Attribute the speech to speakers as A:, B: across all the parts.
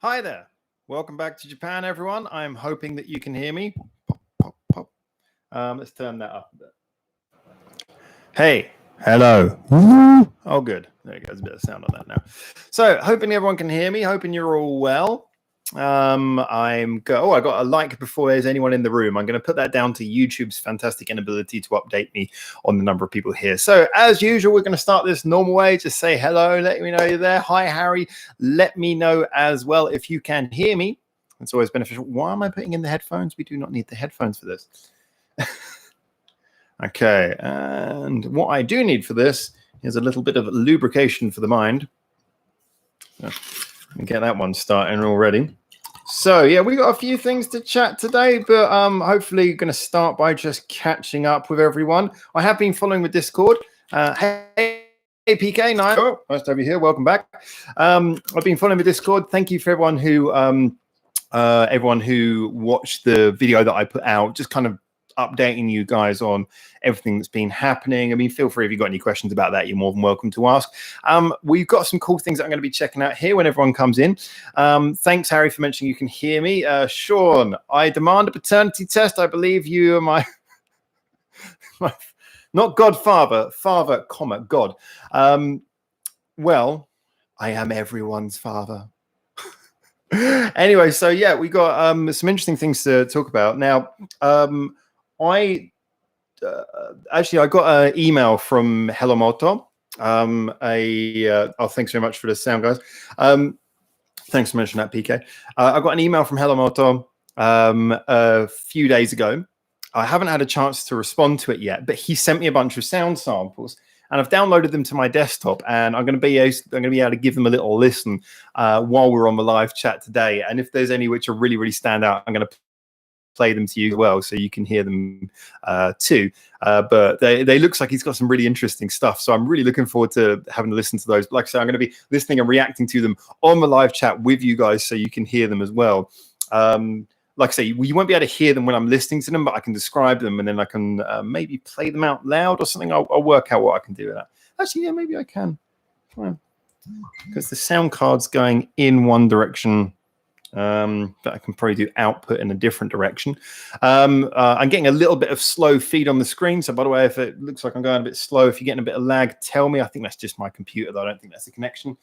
A: Hi there. Welcome back to Japan, everyone. I'm hoping that you can hear me. Let's turn that up a bit. Hey, hello. Oh, good. There you go. There's a bit of sound on that now. So, hoping everyone can hear me. Hoping you're all well. I got a like before there's anyone in the room. I'm going to put that down to YouTube's fantastic inability to update me on the number of people here. So as usual, we're going to start this normal way. Just say hello, let me know you're there. Hi, Harry. Let me know as well if you can hear me. It's always beneficial. Why am I putting in the headphones? We do not need the headphones for this. Okay, and what I do need for this is a little bit of lubrication for the mind. So, get that one starting already. So yeah, we got a few things to chat today, but hopefully going to start by just catching up with everyone. I have been following the Discord. Hey PK, nice to have you here. Welcome back. I've been following the Discord. Thank you for everyone who watched the video that I put out. Just kind of updating you guys on everything that's been happening. I mean, feel free if you've got any questions about that, you're more than welcome to ask. We've got some cool things that I'm going to be checking out here when everyone comes in. Thanks, Harry, for mentioning you can hear me. Sean, I demand a paternity test. I believe you are my not godfather, father, comma, God. Well, I am everyone's father. Anyway, so yeah, we got some interesting things to talk about. Now, I got an email from Hellomoto. Thanks very much for the sound, guys. Thanks for mentioning that, PK. I got an email from Hellomoto a few days ago. I haven't had a chance to respond to it yet, but he sent me a bunch of sound samples, and I've downloaded them to my desktop, and I'm going to be able to give them a little listen while we're on the live chat today. And if there's any which are really, really stand out, I'm going to play them to you as well, so you can hear them too. But they looks like he's got some really interesting stuff, so I'm really looking forward to having to listen to those. Like I said, I'm going to be listening and reacting to them on the live chat with you guys, so you can hear them as well. Like I say, you won't be able to hear them when I'm listening to them, but I can describe them, and then I can maybe play them out loud or something. I'll work out what I can do with that. Actually, yeah, maybe I can, because the sound card's going in one direction. But I can probably do output in a different direction. I'm getting a little bit of slow feed on the screen. So by the way, if it looks like I'm going a bit slow, if you're getting a bit of lag, tell me. I think that's just my computer, though. I don't think that's the connection.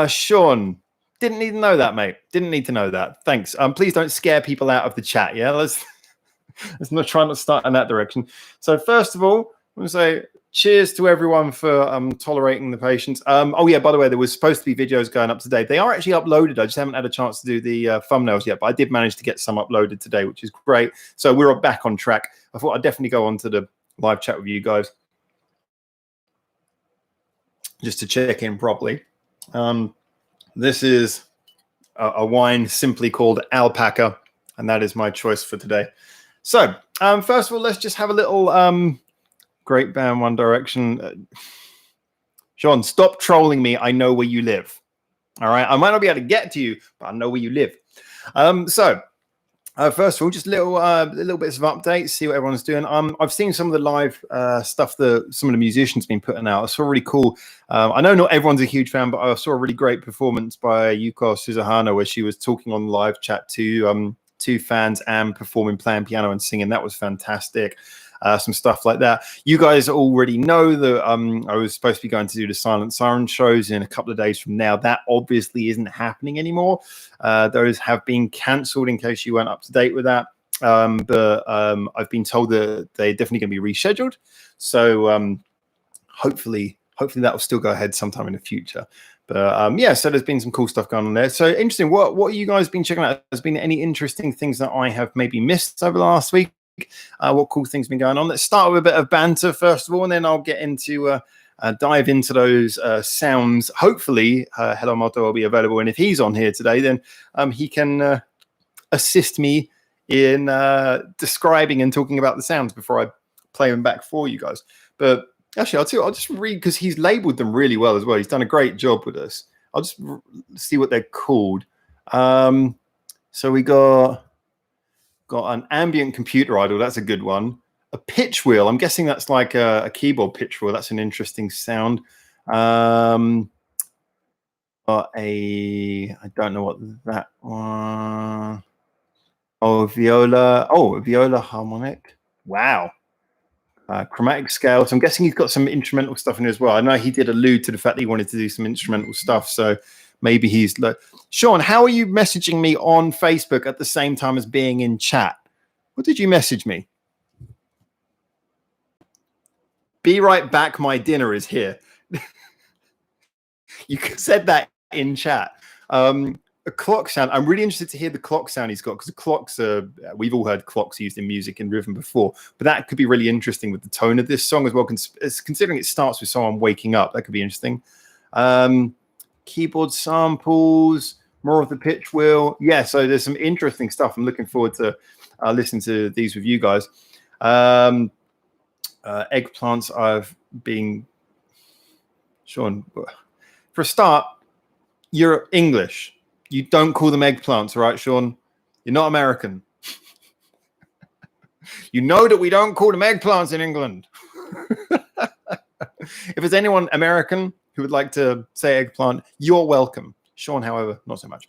A: Sean, didn't need to know that, mate. Didn't need to know that. Thanks. Please don't scare people out of the chat. Yeah, let's not try not to start in that direction. So first of all, I'm going to say cheers to everyone for tolerating the patience. Oh, yeah, by the way, there was supposed to be videos going up today. They are actually uploaded. I just haven't had a chance to do the thumbnails yet, but I did manage to get some uploaded today, which is great. So we're back on track. I thought I'd definitely go on to the live chat with you guys just to check in properly. This is a wine simply called Alpaca, and that is my choice for today. So first of all, let's just have a little... Great band, One Direction. Sean, stop trolling me. I know where you live. All right. I might not be able to get to you, but I know where you live. So first of all, just little bits of updates, see what everyone's doing. I've seen some of the live stuff that some of the musicians have been putting out. I saw really cool. I know not everyone's a huge fan, but I saw a really great performance by Yuko Suzuhana where she was talking on the live chat to fans and performing, playing piano and singing. That was fantastic. Some stuff like that. You guys already know that I was supposed to be going to do the Silent Siren shows in a couple of days from now. That obviously isn't happening anymore. Those have been cancelled in case you weren't up to date with that. But I've been told that they're definitely going to be rescheduled. So hopefully that will still go ahead sometime in the future. But yeah, so there's been some cool stuff going on there. So interesting. What have you guys been checking out? Has been any interesting things that I have maybe missed over the last week? What cool things been going on? Let's start with a bit of banter first of all, and then I'll get into dive into those sounds. Hopefully, Hellomoto will be available, and if he's on here today, then he can assist me in describing and talking about the sounds before I play them back for you guys. But actually, I'll just read because he's labeled them really well as well. He's done a great job with this. I'll just see what they're called. So we got an ambient computer idol. That's a good one. A pitch wheel. I'm guessing that's like a keyboard pitch wheel. That's an interesting sound. I don't know what that one. Oh, viola. Oh, viola harmonic. Wow. Chromatic scale. So I'm guessing he's got some instrumental stuff in there as well. I know he did allude to the fact that he wanted to do some instrumental stuff. So maybe he's like, Sean, how are you messaging me on Facebook at the same time as being in chat? What did you message me? Be right back. My dinner is here. You said that in chat. A clock sound. I'm really interested to hear the clock sound he's got, because the clocks are, we've all heard clocks used in music and rhythm before, but that could be really interesting with the tone of this song as well. Considering it starts with someone waking up, that could be interesting. Keyboard samples, more of the pitch wheel. Yeah, so there's some interesting stuff. I'm looking forward to listening to these with you guys. Eggplants, I've been, Sean, for a start, you're English. You don't call them eggplants, right, Sean? You're not American. You know that we don't call them eggplants in England. If there's anyone American who would like to say eggplant, you're welcome. Sean, however, not so much.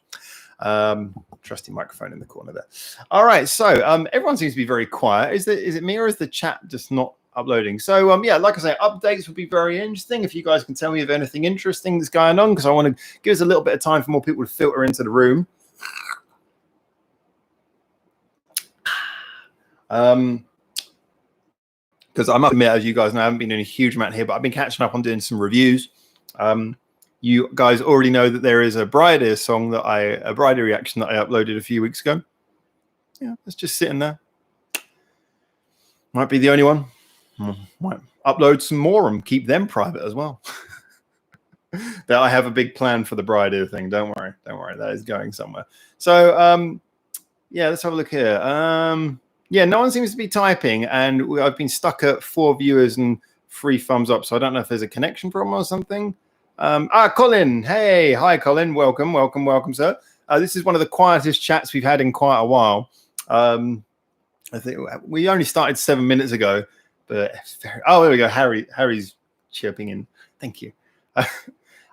A: Trusty microphone in the corner there. All right, so everyone seems to be very quiet. Is it me, or is the chat just not uploading? So yeah, like I say, updates would be very interesting if you guys can tell me of anything interesting that's going on, because I want to give us a little bit of time for more people to filter into the room. Because I must admit, as you guys know, I haven't been doing a huge amount here, but I've been catching up on doing some reviews. You guys already know that there is a Bride song that a Bride reaction that I uploaded a few weeks ago. Yeah, it's just sitting there. Might be the only one. Might upload some more and keep them private as well. That I have a big plan for the Bride thing. Don't worry, that is going somewhere. So yeah, let's have a look here. Yeah, no one seems to be typing, and I've been stuck at 4 viewers and 3 thumbs up, so I don't know if there's a connection problem or something. Colin, hey, hi Colin, welcome, sir. This is one of the quietest chats we've had in quite a while. I think we only started 7 minutes ago, but oh, there we go. Harry's chirping in. Thank you.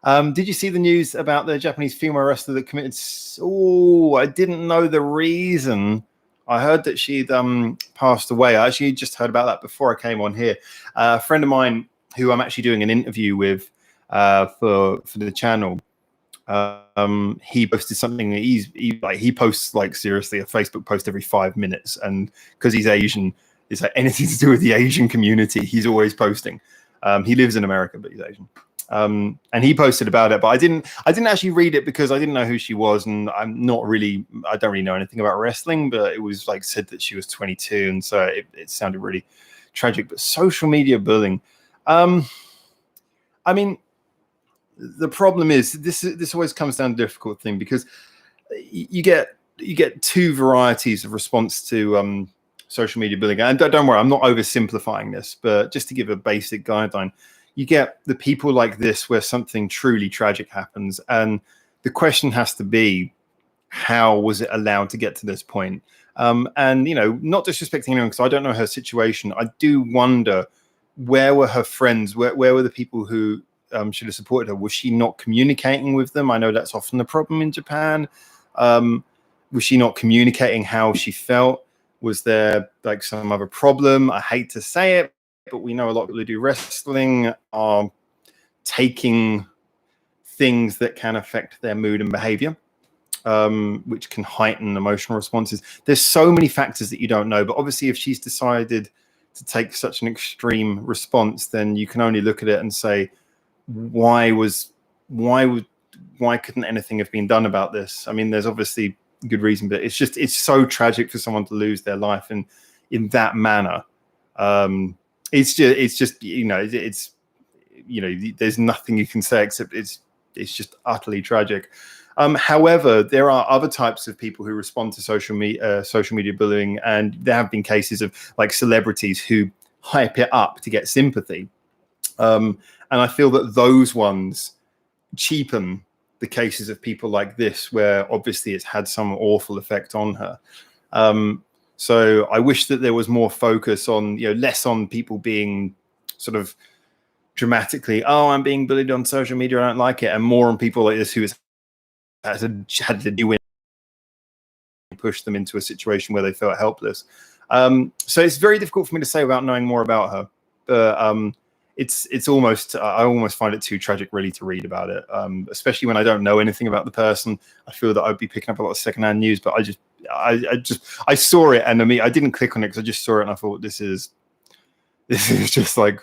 A: Did you see the news about the Japanese female wrestler that committed? Oh, I didn't know the reason. I heard that she'd passed away. I actually just heard about that before I came on here. A friend of mine who I'm actually doing an interview with for the channel. He posted something. He posts like seriously a Facebook post every 5 minutes, and because he's Asian, it's like anything to do with the Asian community, he's always posting. He lives in America, but he's Asian. And he posted about it, but I didn't actually read it because I didn't know who she was, and I don't really know anything about wrestling, but it was like said that she was 22, and so it sounded really tragic. But social media bullying, I mean, the problem is this always comes down to a difficult thing, because you get 2 varieties of response to social media bullying. And don't worry, I'm not oversimplifying this, but just to give a basic guideline, you get the people like this where something truly tragic happens, and the question has to be, how was it allowed to get to this point? And not disrespecting anyone, because I don't know her situation. I do wonder, where were her friends? Where were the people who should have supported her? Was she not communicating with them? I know that's often the problem in Japan. Was she not communicating how she felt? Was there like some other problem? I hate to say it, but we know a lot of people who do wrestling are taking things that can affect their mood and behavior, which can heighten emotional responses. There's so many factors that you don't know, but obviously if she's decided to take such an extreme response, then you can only look at it and say, why couldn't anything have been done about this? I mean, there's obviously good reason, but it's so tragic for someone to lose their life in that manner. It's just there's nothing you can say except it's just utterly tragic. However, there are other types of people who respond to social media bullying, and there have been cases of like celebrities who hype it up to get sympathy. And I feel that those ones cheapen the cases of people like this, where obviously it's had some awful effect on her. So I wish that there was more focus on, less on people being sort of dramatically, oh, I'm being bullied on social media, I don't like it, and more on people like this who had to do it, push them into a situation where they felt helpless. So it's very difficult for me to say without knowing more about her. But it's almost, I almost find it too tragic really to read about it, especially when I don't know anything about the person. I feel that I'd be picking up a lot of secondhand news, but I saw it, and I didn't click on it because I just saw it and I thought this is just like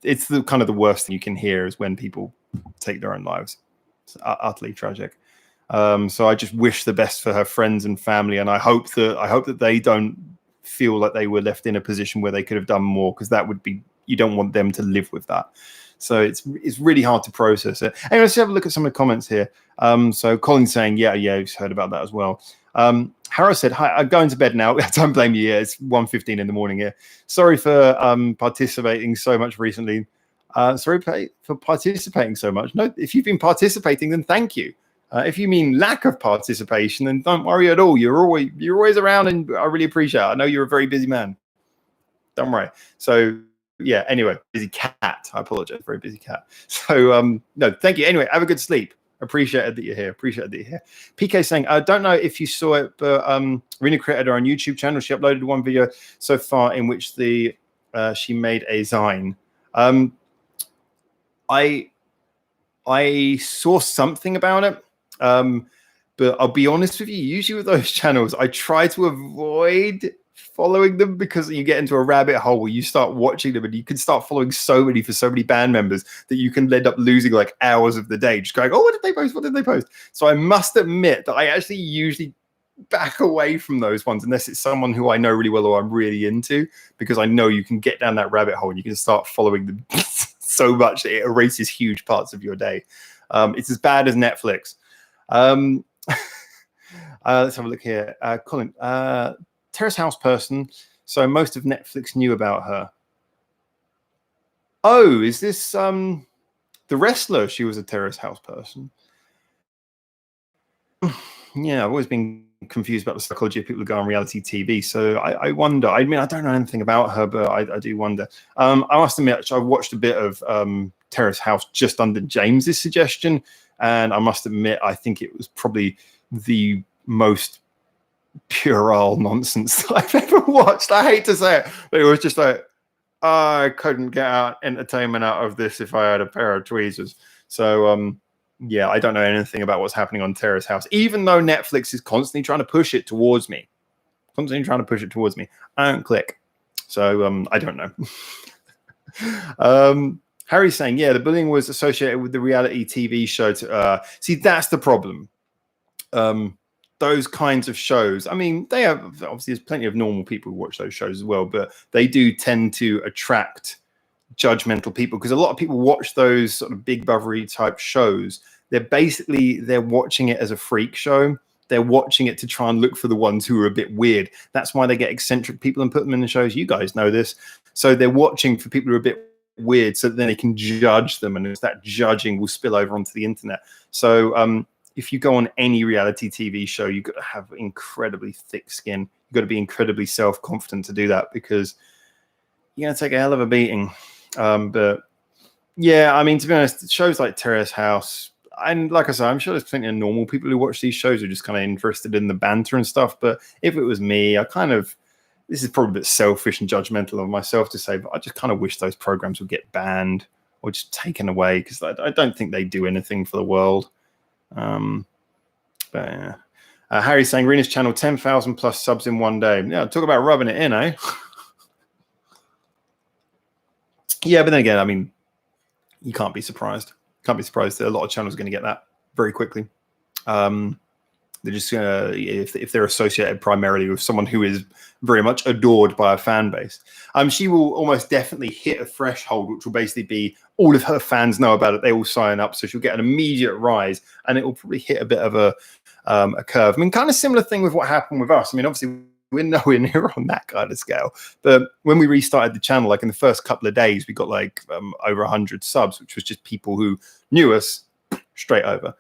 A: it's the kind of the worst thing you can hear is when people take their own lives. It's utterly tragic. So I just wish the best for her friends and family, and I hope that they don't feel like they were left in a position where they could have done more, because that would be, you don't want them to live with that. So it's really hard to process it. Anyway, let's have a look at some of the comments here. So Colin's saying, yeah, you've heard about that as well. Harrow said, hi, I'm going to bed now. Don't blame you. Yeah, it's 1:15 in the morning here. Sorry for participating so much recently. Sorry for participating so much. No, if you've been participating, then thank you. If you mean lack of participation, then don't worry at all. You're always around, and I really appreciate it. I know you're a very busy man. Don't worry. So yeah, anyway, busy cat. I apologize. Very busy cat. So no, thank you. Anyway, have a good sleep. Appreciate that you're here. PK saying, I don't know if you saw it, but Rena created her own YouTube channel. She uploaded one video so far in which she made a Zine. I saw something about it. But I'll be honest with you, usually with those channels, I try to avoid following them because you get into a rabbit hole where you start watching them and you can start following so many band members that you can end up losing like hours of the day just going, oh, what did they post? What did they post? So I must admit that I actually usually back away from those ones unless it's someone who I know really well or I'm really into, because I know you can get down that rabbit hole and you can start following them so much that it erases huge parts of your day. It's as bad as Netflix. Let's have a look here. Colin, Terrace House person. So most of Netflix knew about her. Oh, is this the wrestler? She was a Terrace House person. Yeah, I've always been confused about the psychology of people who go on reality TV. So I wonder. I mean, I don't know anything about her, but I do wonder. I must admit, I watched a bit of Terrace House just under James's suggestion, and I must admit, I think it was probably the most puerile nonsense that I've ever watched. I hate to say it, but it was just like, I couldn't get entertainment out of this if I had a pair of tweezers. So yeah, I don't know anything about what's happening on Terrace House, even though Netflix is constantly trying to push it towards me. I don't click. So I don't know. Harry's saying, yeah, the bullying was associated with the reality TV show. See, that's the problem. Those kinds of shows, I mean, they have, obviously, there's plenty of normal people who watch those shows as well, but they do tend to attract judgmental people because a lot of people watch those sort of Big Brother-y type shows. They're watching it as a freak show. They're watching it to try and look for the ones who are a bit weird. That's why they get eccentric people and put them in the shows. You guys know this. So they're watching for people who are a bit weird so that then they can judge them, and that judging will spill over onto the internet. So if you go on any reality TV show, you've got to have incredibly thick skin. You've got to be incredibly self-confident to do that, because you're going to take a hell of a beating. But yeah, I mean, to be honest, shows like Terrace House, and like I said, I'm sure there's plenty of normal people who watch these shows who are just kind of interested in the banter and stuff. But if it was me, this is probably a bit selfish and judgmental of myself to say, but I just kind of wish those programs would get banned or just taken away, because I don't think they do anything for the world. But yeah. Harry's saying Rena's channel 10,000 plus subs in one day. Yeah, talk about rubbing it in, eh? Yeah, but then again, I mean, you can't be surprised. That a lot of channels are going to get that very quickly. They're just if they're associated primarily with someone who is very much adored by a fan base. She will almost definitely hit a threshold, which will basically be all of her fans know about it. They all sign up, so she'll get an immediate rise, and it will probably hit a bit of a curve. I mean, kind of similar thing with what happened with us. I mean, obviously we're nowhere near on that kind of scale, but when we restarted the channel, like in the first couple of days, we got like over 100 subs, which was just people who knew us straight over.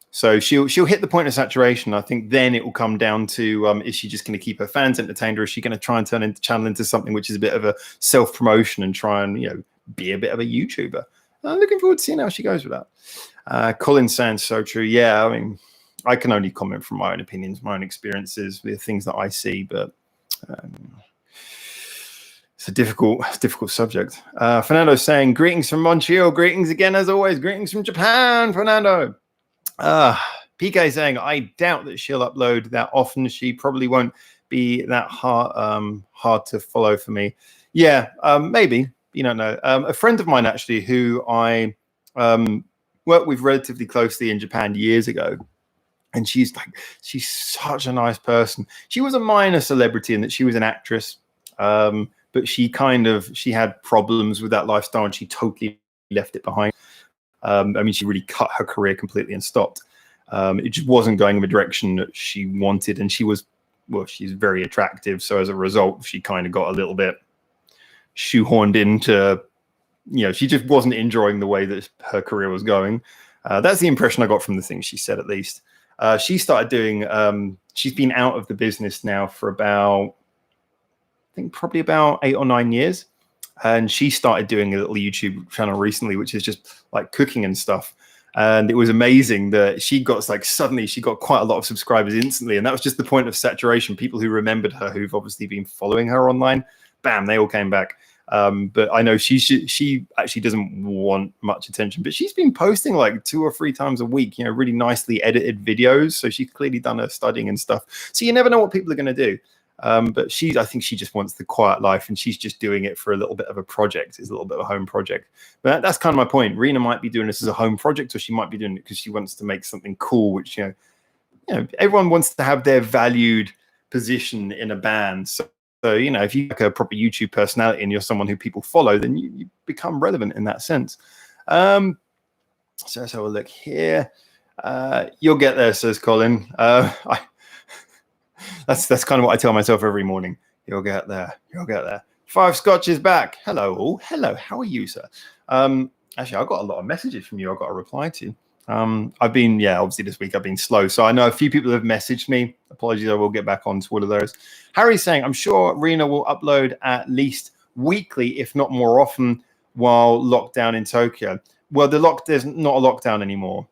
A: So she'll hit the point of saturation. I think then it will come down to is she just going to keep her fans entertained, or is she going to try and turn the channel into something which is a bit of a self-promotion and try and be a bit of a YouTuber. I'm looking forward to seeing how she goes with that. Colin saying so true. Yeah, I mean, I can only comment from my own opinions, my own experiences with things that I see, but it's a difficult subject. Fernando's saying, greetings from Montreal. Greetings again, as always. Greetings from Japan, Fernando. PK saying, I doubt that she'll upload that often. She probably won't be that hard to follow for me. Yeah, maybe. You don't know. A friend of mine, actually, who I worked with relatively closely in Japan years ago, and she's such a nice person. She was a minor celebrity in that she was an actress, but she had problems with that lifestyle, and she totally left it behind. I mean, she really cut her career completely and stopped. It just wasn't going in the direction that she wanted, and she's very attractive. So as a result, she kind of got a little bit shoehorned into, she just wasn't enjoying the way that her career was going. That's the impression I got from the things she said, at least. She started doing, she's been out of the business now for about, I think probably about 8 or 9 years. And she started doing a little YouTube channel recently, which is just like cooking and stuff. And it was amazing that suddenly she got quite a lot of subscribers instantly. And that was just the point of saturation. People who remembered her, who've obviously been following her online, bam, they all came back. But I know she actually doesn't want much attention, but she's been posting like 2 or 3 times a week, really nicely edited videos. So she's clearly done her studying and stuff. So you never know what people are going to do. But I think she just wants the quiet life, and she's just doing it for a little bit of a project. It's a little bit of a home project. But that's kind of my point. Rena might be doing this as a home project, or she might be doing it because she wants to make something cool, which, everyone wants to have their valued position in a band. So, if you're like a proper YouTube personality and you're someone who people follow, then you become relevant in that sense. So let's have a look here. You'll get there, says Colin. That's kind of what I tell myself every morning. You'll get there. You'll get there. 5 Scotch is back. Hello, all. Hello. How are you, sir? Actually, I got a lot of messages from you. I got a reply to. I've been, obviously this week I've been slow. So I know a few people have messaged me. Apologies, I will get back onto all of those. Harry's saying, I'm sure Rena will upload at least weekly, if not more often, while lockdown in Tokyo. Well, there's not a lockdown anymore.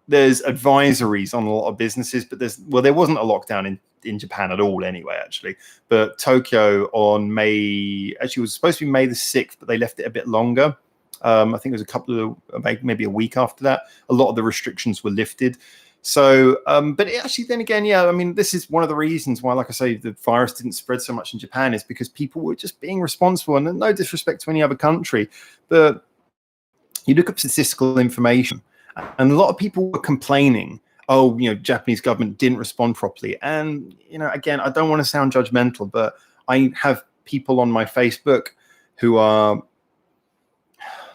A: There's advisories on a lot of businesses, but there wasn't a lockdown in Japan at all anyway, actually. But Tokyo on it was supposed to be May the 6th, but they left it a bit longer. I think it was maybe a week after that. A lot of the restrictions were lifted. So, but then again, I mean, this is one of the reasons why, like I say, the virus didn't spread so much in Japan, is because people were just being responsible. And no disrespect to any other country, but you look up statistical information, and a lot of people were complaining, Japanese government didn't respond properly. And, again, I don't want to sound judgmental, but I have people on my Facebook who are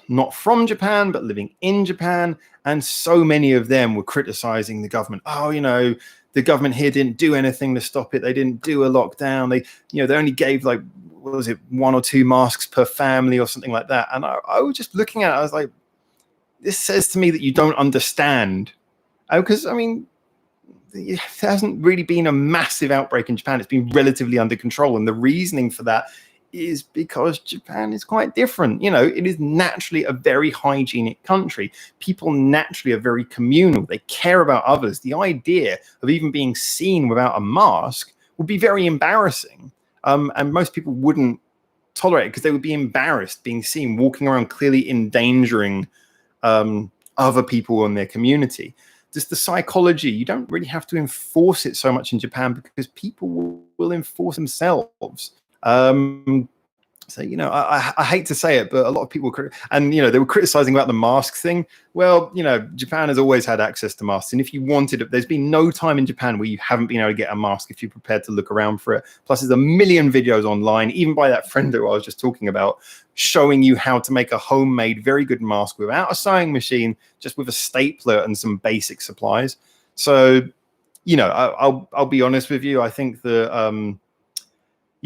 A: not from Japan, but living in Japan. And so many of them were criticizing the government. The government here didn't do anything to stop it. They didn't do a lockdown. They only gave 1 or 2 masks per family or something like that. And I was just looking at it. I was like, this says to me that you don't understand. Because, I mean, there hasn't really been a massive outbreak in Japan. It's been relatively under control. And the reasoning for that is because Japan is quite different. It is naturally a very hygienic country. People naturally are very communal. They care about others. The idea of even being seen without a mask would be very embarrassing. And most people wouldn't tolerate it because they would be embarrassed being seen walking around clearly endangering other people in their community. Just the psychology, you don't really have to enforce it so much in Japan because people will enforce themselves. So, I hate to say it, but a lot of people they were criticizing about the mask thing. Well, Japan has always had access to masks. And if you wanted it, there's been no time in Japan where you haven't been able to get a mask if you're prepared to look around for it. Plus, there's a million videos online, even by that friend who I was just talking about, showing you how to make a homemade, very good mask without a sewing machine, just with a stapler and some basic supplies. So, I'll be honest with you. I think that, I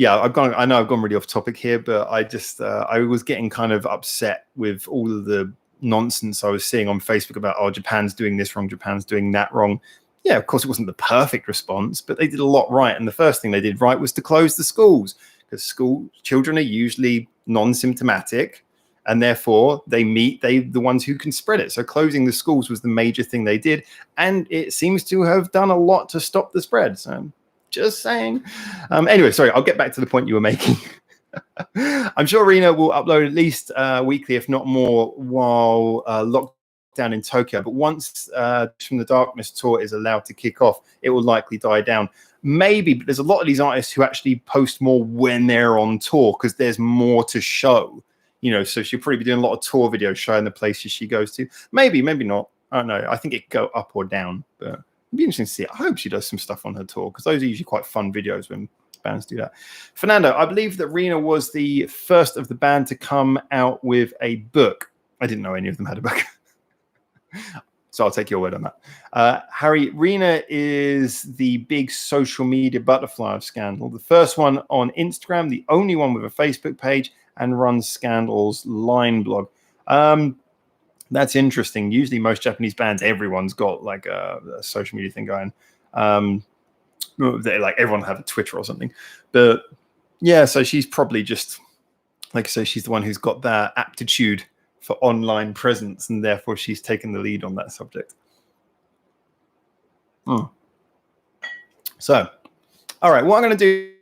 A: know I've gone really off topic here, but I was getting kind of upset with all of the nonsense I was seeing on Facebook about, Japan's doing this wrong, Japan's doing that wrong. Yeah, of course, it wasn't the perfect response, but they did a lot right. And the first thing they did right was to close the schools, because school children are usually non-symptomatic, and therefore the ones who can spread it. So closing the schools was the major thing they did, and it seems to have done a lot to stop the spread. So just saying. Anyway, sorry, I'll get back to the point you were making. I'm sure Rina will upload at least weekly, if not more, while lockdown in Tokyo. But once From the Darkness tour is allowed to kick off, it will likely die down. Maybe, but there's a lot of these artists who actually post more when they're on tour because there's more to show. So she'll probably be doing a lot of tour videos showing the places she goes to. Maybe not. I don't know. I think it could go up or down, but it'd be interesting to see. I hope she does some stuff on her tour because those are usually quite fun videos when bands do that. Fernando, I believe that Rina was the first of the band to come out with a book. I didn't know any of them had a book. So I'll take your word on that. Harry, Rina is the big social media butterfly of Scandal. The first one on Instagram, the only one with a Facebook page, and runs Scandal's Line blog. That's interesting. Usually most Japanese bands, everyone's got like a social media thing going. Like everyone have a Twitter or something. But yeah, so she's probably just, like I say, she's the one who's got that aptitude for online presence, and therefore she's taken the lead on that subject. So, all right, what I'm going to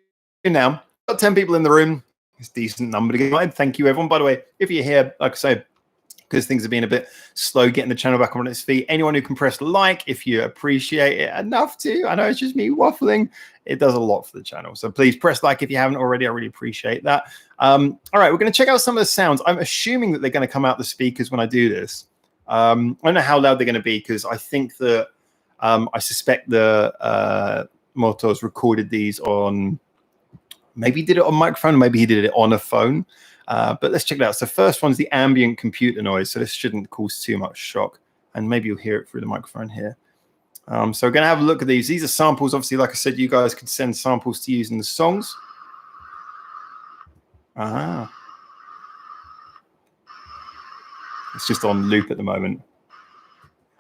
A: do now, got 10 people in the room. It's a decent number to get started. Thank you, everyone. By the way, if you're here, like I say, because things have been a bit slow getting the channel back on its feet, anyone who can press like, if you appreciate it enough to, I know it's just me waffling, it does a lot for the channel. So please press like if you haven't already. I really appreciate that. All right, we're going to check out some of the sounds. I'm assuming that they're going to come out the speakers when I do this. I don't know how loud they're going to be because I think that I suspect the Motos recorded these on, maybe he did it on microphone, maybe he did it on a phone. But let's check it out. So first one's the ambient computer noise. So this shouldn't cause too much shock. And maybe you'll hear it through the microphone here. So we're going to have a look at these. These are samples. Obviously, like I said, you guys could send samples to use in the songs. It's just on loop at the moment.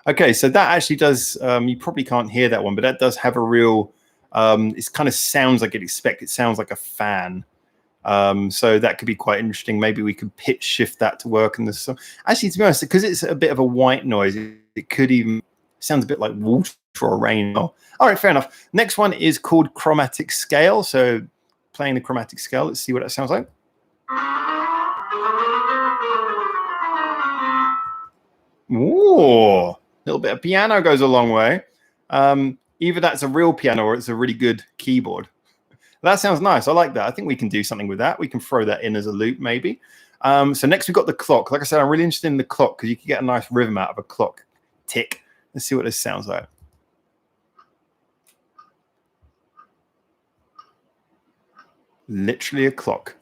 A: Okay, so that actually does, you probably can't hear that one, but that does have a real, it kind of sounds like you'd expect. It sounds like a fan. So that could be quite interesting. Maybe we could pitch shift that to work in the song. Actually, to be honest, because it's a bit of a white noise, it could even sounds a bit like water or rain. All right, fair enough. Next one is called Chromatic Scale. So playing the chromatic scale, let's see what that sounds like. Ooh, a little bit of piano goes a long way. Either that's a real piano or it's a really good keyboard. That sounds nice. I like that. I think we can do something with that. We can throw that in as a loop, maybe. So next we've got the clock. Like I said, I'm really interested in the clock because you can get a nice rhythm out of a clock tick. Let's see what this sounds like. Literally a clock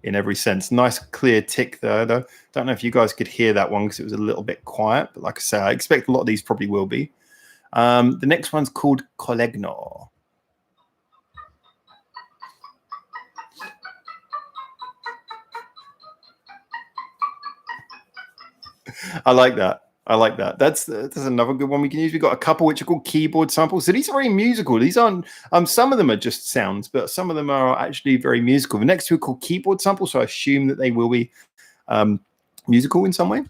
A: in every sense. Nice clear tick there, though. Don't know if you guys could hear that one because it was a little bit quiet. But like I said, I expect a lot of these probably will be. The next one's called Collegno. I like that. I like that. That's another good one we can use. We've got a couple which are called keyboard samples. So these are very musical. These aren't, some of them are just sounds, but some of them are actually very musical. The next two are called keyboard samples, so I assume that they will be musical in some way.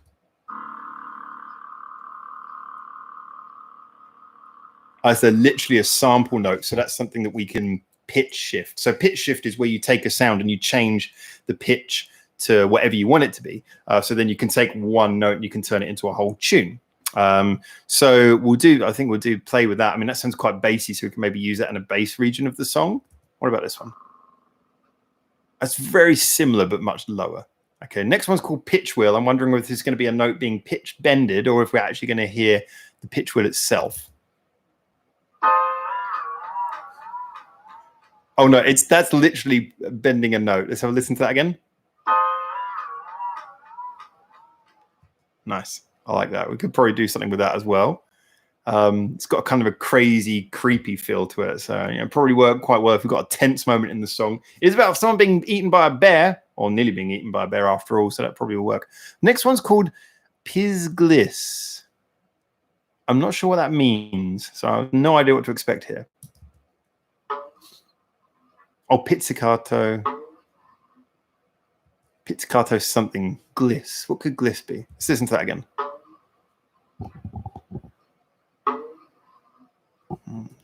A: So literally a sample note. So that's something that we can pitch shift. So pitch shift is where you take a sound and you change the pitch to whatever you want it to be. So then you can take one note and you can turn it into a whole tune. So I think we'll do play with that. I mean, that sounds quite bassy, so we can maybe use that in a bass region of the song. What about this one? That's very similar, but much lower. Okay, next one's called pitch wheel. I'm wondering if this is going to be a note being pitch bended or if we're actually going to hear the pitch wheel itself. Oh no, that's literally bending a note. Let's have a listen to that again. Nice. I like that. We could probably do something with that as well. It's got a kind of a crazy, creepy feel to it. So probably work quite well if we've got a tense moment in the song. It's about someone being eaten by a bear, or nearly being eaten by a bear after all, so that probably will work. Next one's called Pizgliss. I'm not sure what that means, so I have no idea what to expect here. Oh, pizzicato. Pizzicato something. Gliss. What could gliss be? Let's listen to that again.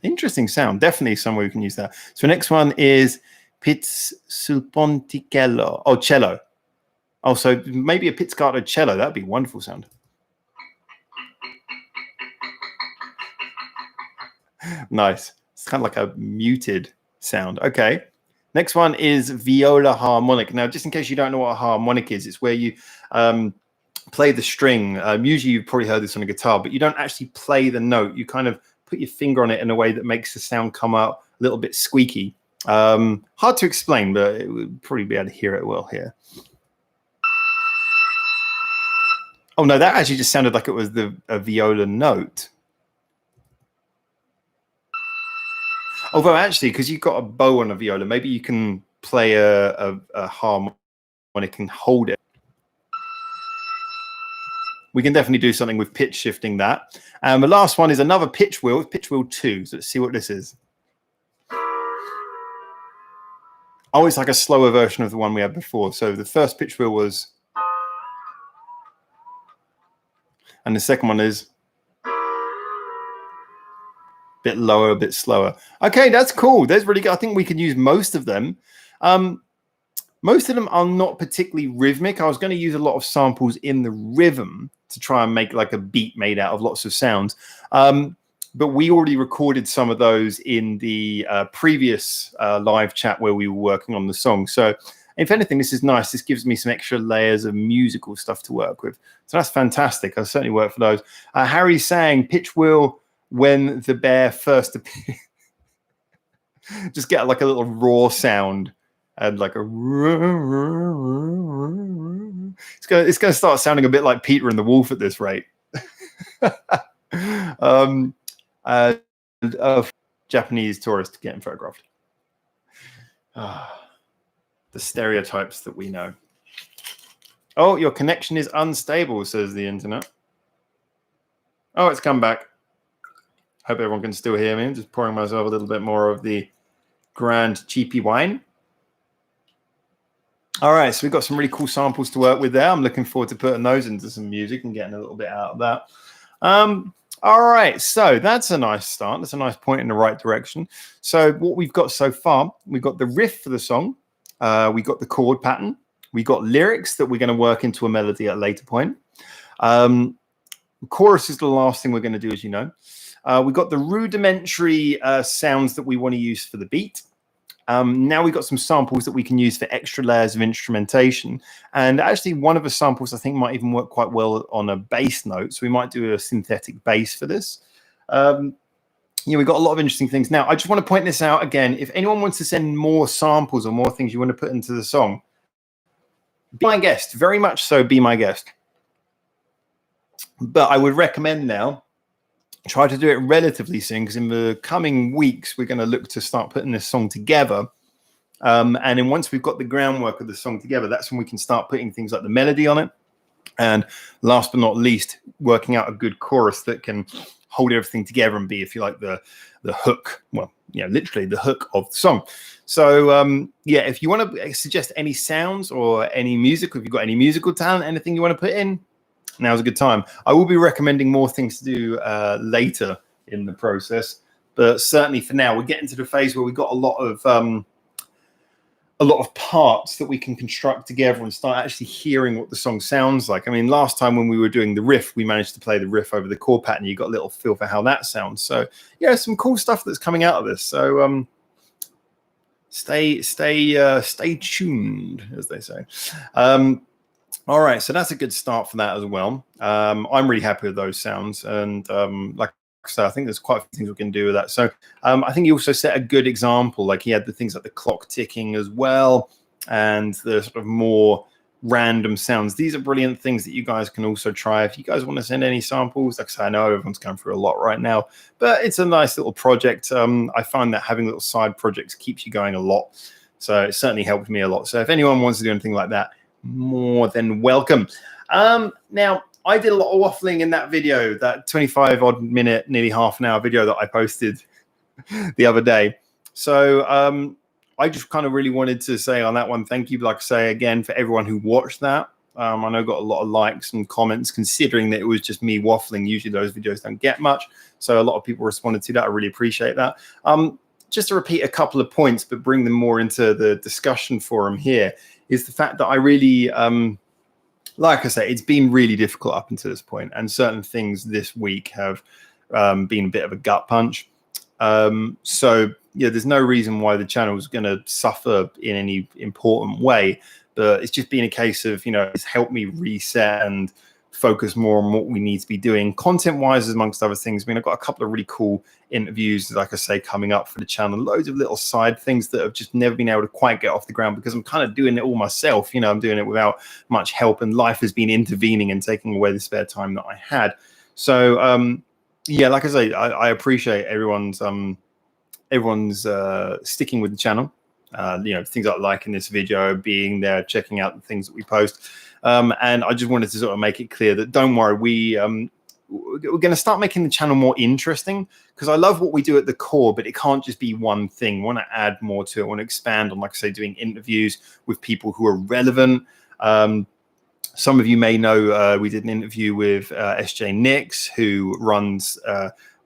A: Interesting sound. Definitely somewhere we can use that. So next one is Pizz sul ponticello. Oh, cello. Also, maybe a pizzicato cello. That'd be a wonderful sound. Nice. It's kind of like a muted sound. Okay. Next one is viola harmonic. Now, just in case you don't know what a harmonic is, it's where you play the string. Usually you've probably heard this on a guitar, but you don't actually play the note. You kind of put your finger on it in a way that makes the sound come out a little bit squeaky. Hard to explain, but it would probably be able to hear it well here. Oh, no, that actually just sounded like it was a viola note. Although, actually, because you've got a bow on a viola, maybe you can play a harmonic and hold it. We can definitely do something with pitch shifting that. The last one is another pitch wheel 2. So let's see what this is. Oh, it's like a slower version of the one we had before. So the first pitch wheel was... And the second one is a bit lower, a bit slower. Okay, that's cool. There's really good. I think we can use most of them. Most of them are not particularly rhythmic. I was going to use a lot of samples in the rhythm to try and make like a beat made out of lots of sounds. But we already recorded some of those in the previous live chat where we were working on the song. So if anything, this is nice. This gives me some extra layers of musical stuff to work with. So that's fantastic. I'll certainly work for those. Harry's saying pitch wheel when the bear first appeared. Just get like a little raw sound and like a... It's going to start sounding a bit like Peter and the Wolf at this rate. Japanese tourist getting photographed. The stereotypes that we know. Oh, your connection is unstable, says the internet. Oh, it's come back. Hope everyone can still hear me. I'm just pouring myself a little bit more of the Grand Cheapy wine. All right, so we've got some really cool samples to work with there. I'm looking forward to putting those into some music and getting a little bit out of that. All right, so that's a nice start. That's a nice point in the right direction. So what we've got so far, we've got the riff for the song. We got the chord pattern. We got lyrics that we're going to work into a melody at a later point. The chorus is the last thing we're going to do, as you know. We got the rudimentary sounds that we want to use for the beat. Now we've got some samples that we can use for extra layers of instrumentation. And actually, one of the samples I think might even work quite well on a bass note. So we might do a synthetic bass for this. We've got a lot of interesting things. Now, I just want to point this out again. If anyone wants to send more samples or more things you want to put into the song, be my guest. Very much so, be my guest. But I would recommend now, try to do it relatively soon, because in the coming weeks, we're going to look to start putting this song together. And then once we've got the groundwork of the song together, that's when we can start putting things like the melody on it. And last but not least, working out a good chorus that can hold everything together and be, if you like, the hook. Well, literally the hook of the song. So, if you want to suggest any sounds or any music, if you've got any musical talent, anything you want to put in, now's a good time. I will be recommending more things to do later in the process, but certainly for now, we're getting to the phase where we've got a lot of parts that we can construct together and start actually hearing what the song sounds like. I mean, last time when we were doing the riff, we managed to play the riff over the chord pattern. You got a little feel for how that sounds. So yeah, some cool stuff that's coming out of this. So stay tuned, as they say. All right, so that's a good start for that as well. I'm really happy with those sounds, and like I said, I think there's quite a few things we can do with that. So I think he also set a good example. Like he had the things like the clock ticking as well, and the sort of more random sounds. These are brilliant things that you guys can also try. If you guys want to send any samples, like I said, I know everyone's going through a lot right now, but it's a nice little project. I find that having little side projects keeps you going a lot. So it certainly helped me a lot. So if anyone wants to do anything like that, more than welcome. Now, I did a lot of waffling in that video, that 25 odd minute, nearly half an hour video that I posted the other day. So I just kind of really wanted to say on that one, thank you, like I say again, for everyone who watched that. I know I got a lot of likes and comments, considering that it was just me waffling. Usually those videos don't get much. So a lot of people responded to that. I really appreciate that. Just to repeat a couple of points, but bring them more into the discussion forum here, is the fact that I really, like I say, it's been really difficult up until this point, and certain things this week have been a bit of a gut punch. So yeah, there's no reason why the channel is going to suffer in any important way, but it's just been a case of, it's helped me reset and focus more on what we need to be doing content wise, amongst other things. I mean, I've got a couple of really cool interviews, like I say, coming up for the channel, loads of little side things that have just never been able to quite get off the ground because I'm kind of doing it all myself. I'm doing it without much help, and life has been intervening and taking away the spare time that I had. So yeah, like I say, I appreciate everyone's sticking with the channel. Things like liking this video, being there, checking out the things that we post. And I just wanted to sort of make it clear that don't worry, we're going to start making the channel more interesting, because I love what we do at the core, but it can't just be one thing. I want to add more to it. I want to expand on, like I say, doing interviews with people who are relevant. Some of you may know we did an interview with SJ Nix, who runs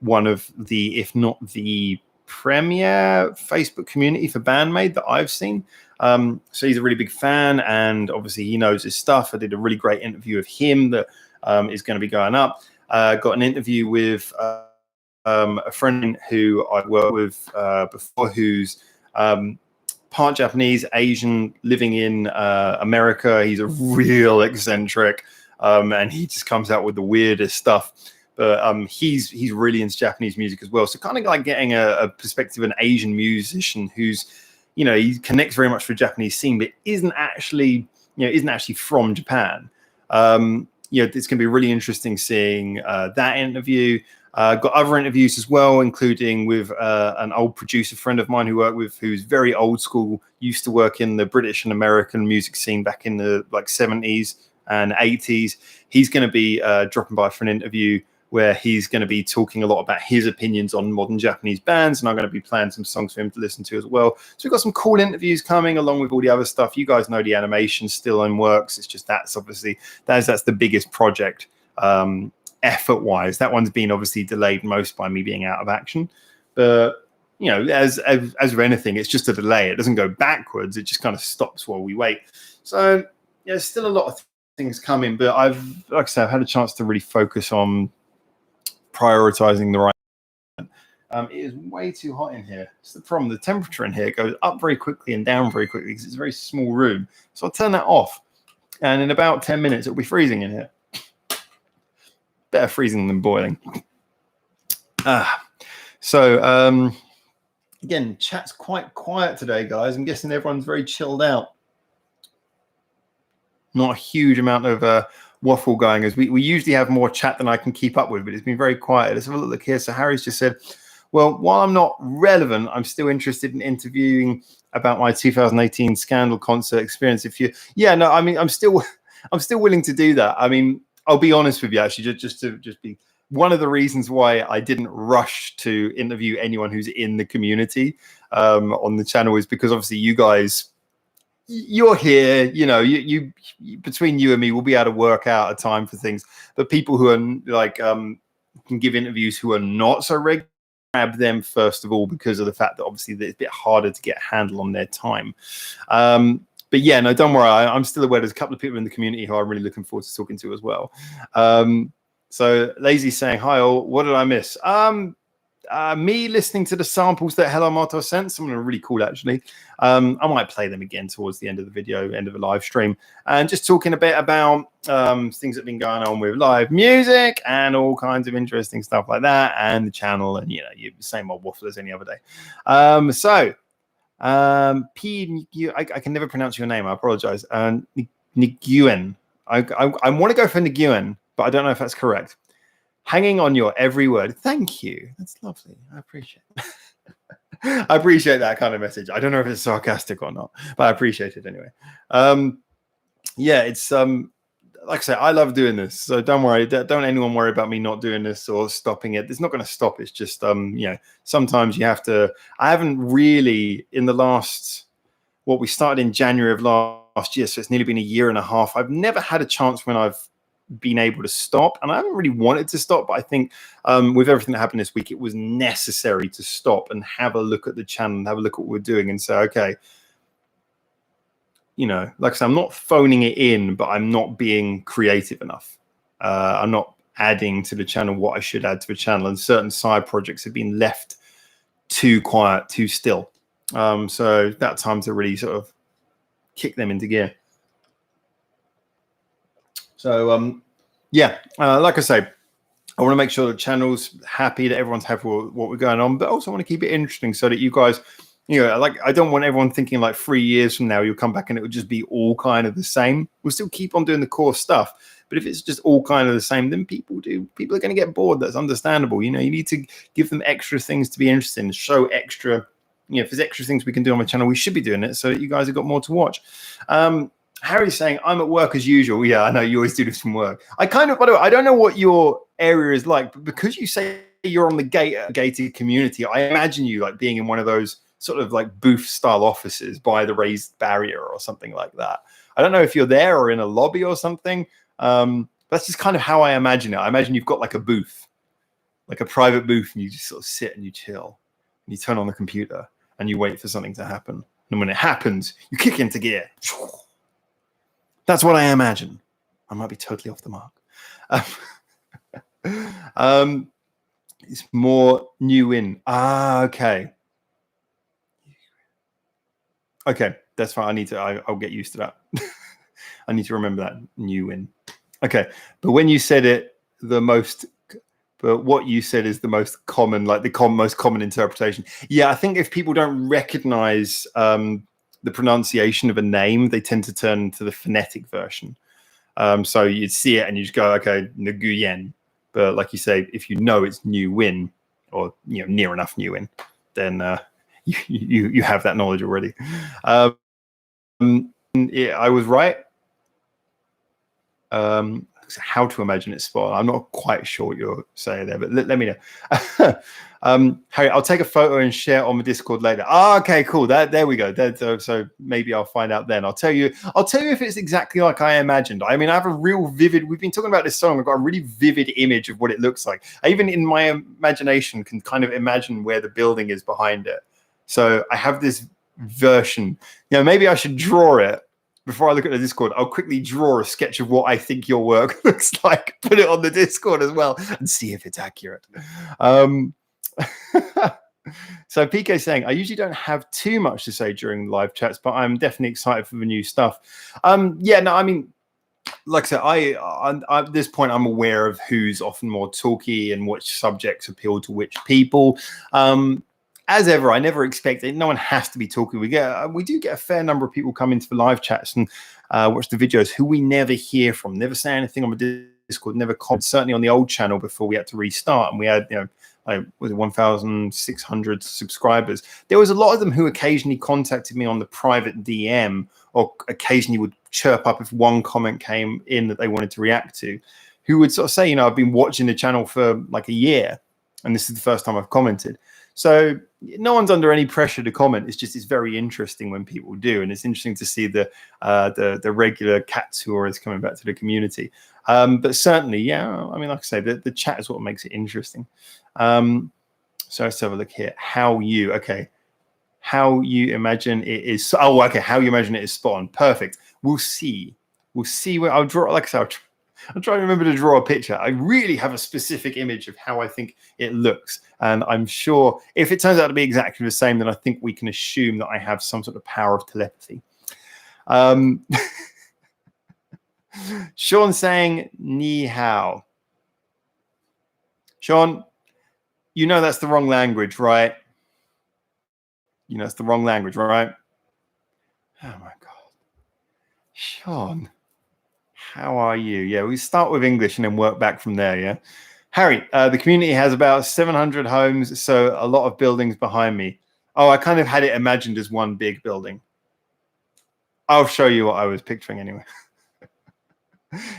A: one of the, if not the premier Facebook community for Bandmade that I've seen. So he's a really big fan, and obviously he knows his stuff. I did a really great interview of him that is going to be going up. Got an interview with a friend who I worked with before, who's part Japanese, Asian, living in America. He's a real eccentric, and he just comes out with the weirdest stuff. But he's really into Japanese music as well. So kind of like getting a perspective of an Asian musician who's, he connects very much with the Japanese scene, but isn't actually from Japan. It's going to be really interesting seeing that interview. Got other interviews as well, including with an old producer friend of mine who worked with, who's very old school, used to work in the British and American music scene back in the 70s and 80s. He's going to be dropping by for an interview where he's going to be talking a lot about his opinions on modern Japanese bands, and I'm going to be playing some songs for him to listen to as well. So we've got some cool interviews coming, along with all the other stuff. You guys know the animation's still in works. It's just that's the biggest project effort-wise. That one's been obviously delayed most by me being out of action. But, as with anything, it's just a delay. It doesn't go backwards. It just kind of stops while we wait. So there's still a lot of things coming, but like I said, I've had a chance to really focus on prioritizing the right. It is way too hot in here. It's the problem. The temperature in here goes up very quickly and down very quickly because it's a very small room. So I'll turn that off, and in about 10 minutes it'll be freezing in here. Better freezing than boiling. So again, chat's quite quiet today, guys. I'm guessing everyone's very chilled out. Not a huge amount of waffle going, as we usually have more chat than I can keep up with, but it's been very quiet. Let's have a look here. So Harry's just said, well, while I'm not relevant, I'm still interested in interviewing about my 2018 Scandal concert experience. I'm still willing to do that. I mean, I'll be honest with you, actually, just be one of the reasons why I didn't rush to interview anyone who's in the community on the channel is because obviously you guys, you're here, you between you and me, we'll be able to work out a time for things. But people who are can give interviews who are not so regular, grab them first of all, because of the fact that obviously it's a bit harder to get a handle on their time. But yeah, no, don't worry. I'm still aware there's a couple of people in the community who I'm really looking forward to talking to as well. So Lazy saying, hi all, what did I miss? Me listening to the samples that Hello Marto sent, some of them are really cool actually. I might play them again towards the end of the video, end of the live stream, and just talking a bit about things that have been going on with live music and all kinds of interesting stuff like that, and the channel, and you same old waffle as any other day. I can never pronounce your name. I apologize. Nguyen. I want to go for Nguyen, but I don't know if that's correct. Hanging on your every word. Thank you. That's lovely. I appreciate it. I appreciate that kind of message. I don't know if it's sarcastic or not, but I appreciate it anyway. Yeah, it's like I say, I love doing this, so don't worry. Don't anyone worry about me not doing this or stopping it. It's not going to stop. It's just, sometimes you have to. I haven't really in the last. We started in January of last year, so it's nearly been a year and a half. I've never had a chance when I've been able to stop, and I haven't really wanted to stop, but I think with everything that happened this week, it was necessary to stop and have a look at the channel and have a look at what we're doing and say, okay, like I said, I'm not phoning it in, but I'm not being creative enough. I'm not adding to the channel what I should add to the channel, and certain side projects have been left too quiet, too still. So that time to really sort of kick them into gear. So like I say, I want to make sure the channel's happy, that everyone's happy with what we're going on, but also want to keep it interesting so that you guys, I don't want everyone thinking like 3 years from now you'll come back and it will just be all kind of the same. We'll still keep on doing the core stuff, but if it's just all kind of the same, then people are going to get bored. That's understandable. You need to give them extra things to be interested in, show extra. If there's extra things we can do on the channel, we should be doing it so that you guys have got more to watch. Harry's saying, I'm at work as usual. Yeah, I know you always do this from work. By the way, I don't know what your area is like, but because you say you're on the gated community, I imagine you like being in one of those sort of like booth style offices by the raised barrier or something like that. I don't know if you're there or in a lobby or something. That's just kind of how I imagine it. I imagine you've got like a booth, like a private booth, and you just sort of sit and you chill and you turn on the computer and you wait for something to happen. And when it happens, you kick into gear. That's what I imagine. I might be totally off the mark. It's more new in. Okay. Okay, that's fine. I'll get used to that. I need to remember that. New in. Okay, but when you said it, what you said is the most common, like the most common interpretation. Yeah, I think if people don't recognize the pronunciation of a name, they tend to turn to the phonetic version. So you'd see it and you just go, okay, Nguyen. But like you say, if you know it's New Win or near enough New Win, then you have that knowledge already. Yeah, I was right. How to imagine it spot. I'm not quite sure what you're saying there, but let me know. Harry, I'll take a photo and share on the Discord later. Okay, cool. There we go. So maybe I'll find out then. I'll tell you if it's exactly like I imagined. I mean, I have a real vivid. We've been talking about this song. I've got a really vivid image of what it looks like. I even in my imagination can kind of imagine where the building is behind it. So I have this version. Maybe I should draw it. Before I look at the Discord, I'll quickly draw a sketch of what I think your work looks like, put it on the Discord as well, and see if it's accurate. So PK saying, I usually don't have too much to say during live chats, but I'm definitely excited for the new stuff. I mean, like I said, I at this point, I'm aware of who's often more talky and which subjects appeal to which people. As ever, I never expect it. No one has to be talking. We do get a fair number of people come into the live chats and watch the videos who we never hear from, never say anything on the Discord, never comment. Certainly on the old channel before we had to restart, and we had 1,600 subscribers. There was a lot of them who occasionally contacted me on the private DM, or occasionally would chirp up if one comment came in that they wanted to react to, who would sort of say, I've been watching the channel for like a year, and this is the first time I've commented. So no one's under any pressure to comment. It's very interesting when people do, and it's interesting to see the regular cat tourists coming back to the community. But certainly, yeah. I mean, like I say, the chat is what makes it interesting. So let's have a look here. How you imagine it is. Oh, okay. How you imagine it is spot on. Perfect. We'll see where I'll draw. Like I said, I'm trying to remember to draw a picture. I really have a specific image of how I think it looks. And I'm sure if it turns out to be exactly the same, then I think we can assume that I have some sort of power of telepathy. Sean saying, ni hao. Sean, that's the wrong language, right? It's the wrong language, right? Oh, my God. Sean. How are you? Yeah, we start with English and then work back from there, yeah? Harry, the community has about 700 homes, so a lot of buildings behind me. Oh, I kind of had it imagined as one big building. I'll show you what I was picturing anyway.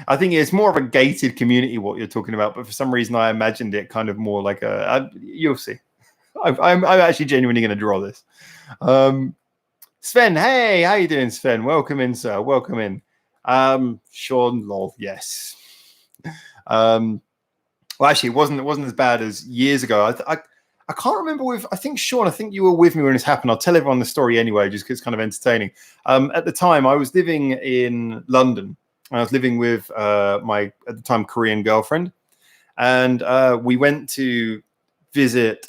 A: I think it's more of a gated community what you're talking about, but for some reason I imagined it kind of more like you'll see. I'm actually genuinely going to draw this. Sven, hey, how you doing, Sven? Welcome in, sir. Welcome in. Sean, lol, yes. Well, actually, it wasn't as bad as years ago. I can't remember I think Sean, I think you were with me when this happened. I'll tell everyone the story anyway, just because it's kind of entertaining. At the time, I was living in London. I was living with my, at the time, Korean girlfriend. And we went to visit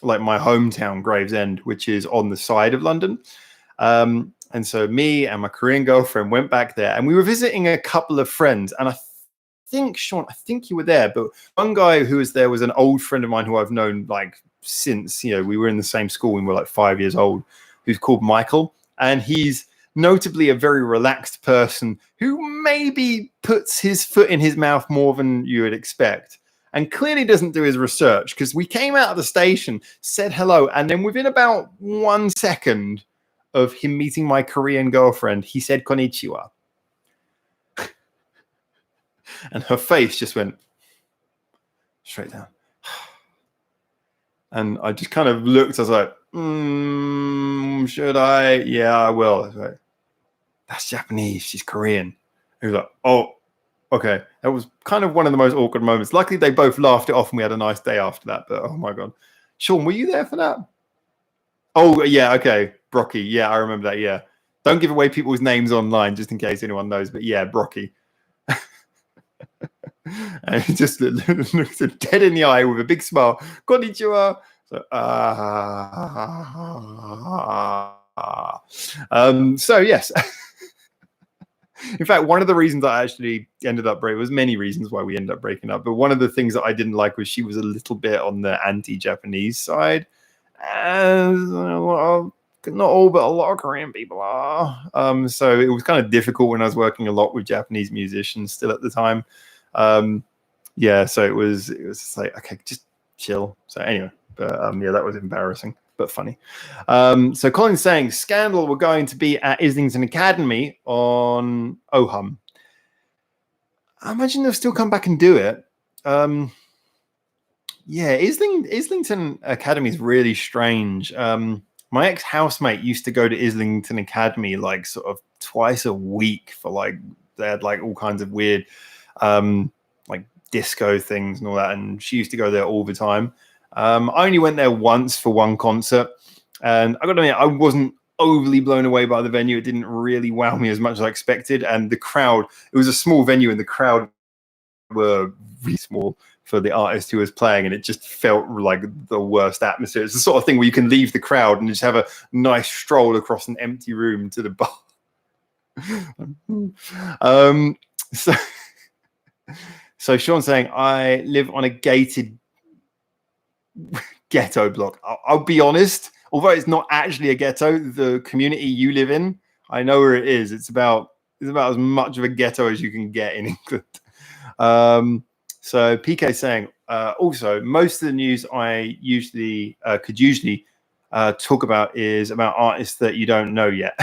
A: like my hometown, Gravesend, which is on the side of London. And so me and my Korean girlfriend went back there, and we were visiting a couple of friends. And I think, Sean, I think you were there, but one guy who was there was an old friend of mine who I've known like since, we were in the same school when we were like 5 years old, who's called Michael. And he's notably a very relaxed person who maybe puts his foot in his mouth more than you would expect. And clearly doesn't do his research, because we came out of the station, said hello, and then within about 1 second of him meeting my Korean girlfriend, he said konnichiwa. And her face just went straight down. And I just kind of looked, I was like, should I? Yeah, I will. I was like, that's Japanese, she's Korean. He was like, oh, okay. That was kind of one of the most awkward moments. Luckily, they both laughed it off and we had a nice day after that. But oh my God. Sean, were you there for that? Oh, yeah. Okay. Brocky. Yeah, I remember that. Yeah. Don't give away people's names online just in case anyone knows. But yeah, Brocky. And he just looked dead in the eye with a big smile. Konnichiwa. So yes. In fact, one of the reasons I actually ended up breaking, was many reasons why we ended up breaking up, but one of the things that I didn't like was she was a little bit on the anti-Japanese side. And not all, but a lot of Korean people are. So it was kind of difficult when I was working a lot with Japanese musicians still at the time. Yeah, so it was just like, okay, just chill. So anyway, but yeah, that was embarrassing but funny. So Colin's saying Scandal were going to be at Islington Academy on Ohum. I imagine they'll still come back and do it. Yeah, Islington Academy is really strange. My ex-housemate used to go to Islington Academy like sort of twice a week for like, they had like all kinds of weird like disco things and all that, and she used to go there all the time. I only went there once for one concert, and I got to admit, I wasn't overly blown away by the venue. It didn't really wow me as much as I expected, and the crowd, it was a small venue, and the crowd were really small for the artist who was playing, and it just felt like the worst atmosphere. It's the sort of thing where you can leave the crowd and just have a nice stroll across an empty room to the bar. So Sean's saying, I live on a gated ghetto block. I'll be honest, although it's not actually a ghetto, the community you live in, I know where it is. It's about as much of a ghetto as you can get in England. So PK saying, also, most of the news I could usually talk about is about artists that you don't know yet.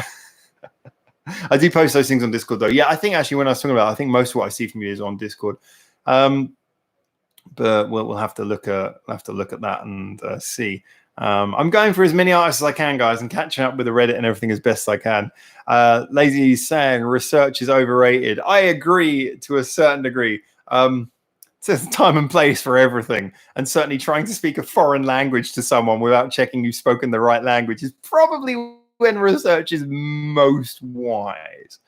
A: I do post those things on Discord though. Yeah, I think actually when I was talking about, I think most of what I see from you is on Discord. But we'll have to look at that and see. I'm going for as many artists as I can, guys, and catching up with the Reddit and everything as best I can. Lazy saying research is overrated. I agree to a certain degree. There's a time and place for everything, and certainly trying to speak a foreign language to someone without checking you've spoken the right language is probably when research is most wise.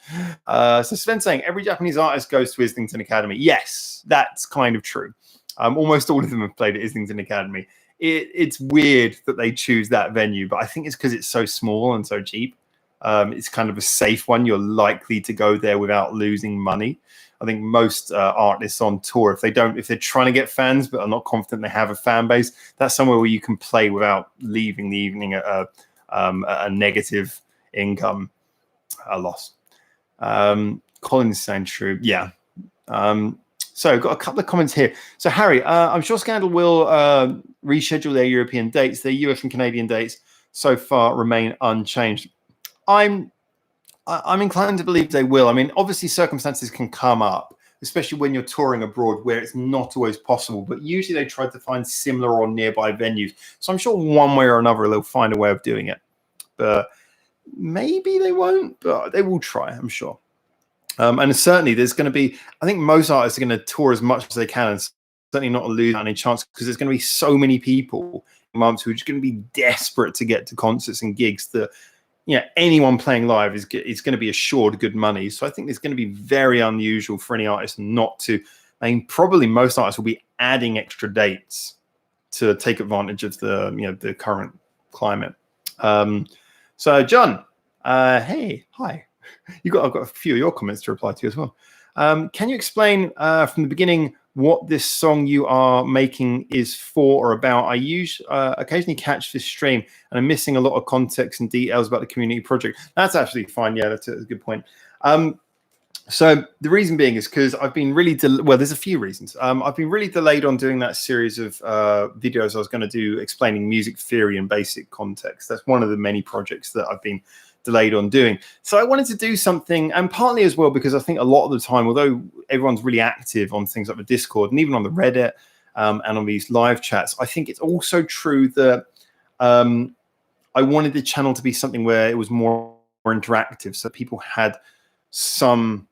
A: So Sven's saying every Japanese artist goes to Islington Academy. Yes, that's kind of true. Almost all of them have played at Islington Academy. It's weird that they choose that venue, but I think it's because it's so small and so cheap. It's kind of a safe one. You're likely to go there without losing money. I think most artists on tour, if they're trying to get fans but are not confident they have a fan base, that's somewhere where you can play without leaving the evening at a negative income loss. Colin's saying true. Yeah. So got a couple of comments here. So Harry, I'm sure Scandal will reschedule their European dates. Their US and Canadian dates so far remain unchanged. I'm I'm inclined to believe they will. I mean, obviously circumstances can come up, especially when you're touring abroad where it's not always possible, but usually they try to find similar or nearby venues. So I'm sure one way or another they'll find a way of doing it. But maybe they won't, but they will try, I'm sure. And certainly there's going to be, I think most artists are going to tour as much as they can and certainly not lose any chance, because there's going to be so many people months who are just going to be desperate to get to concerts and gigs that, anyone playing live is going to be assured good money. So I think it's going to be very unusual for any artist not to. I mean, probably most artists will be adding extra dates to take advantage of the current climate. So John, hey, hi. I've got a few of your comments to reply to as well. Can you explain from the beginning what this song you are making is for or about? I occasionally catch this stream and I'm missing a lot of context and details about the community project. That's actually fine. Yeah, that's a good point. So the reason being is because I've been really there's a few reasons. I've been really delayed on doing that series of videos I was going to do explaining music theory and basic context. That's one of the many projects that I've been delayed on doing. So I wanted to do something, and partly as well because I think a lot of the time, although everyone's really active on things like the Discord and even on the Reddit and on these live chats, I think it's also true that I wanted the channel to be something where it was more interactive, so people had some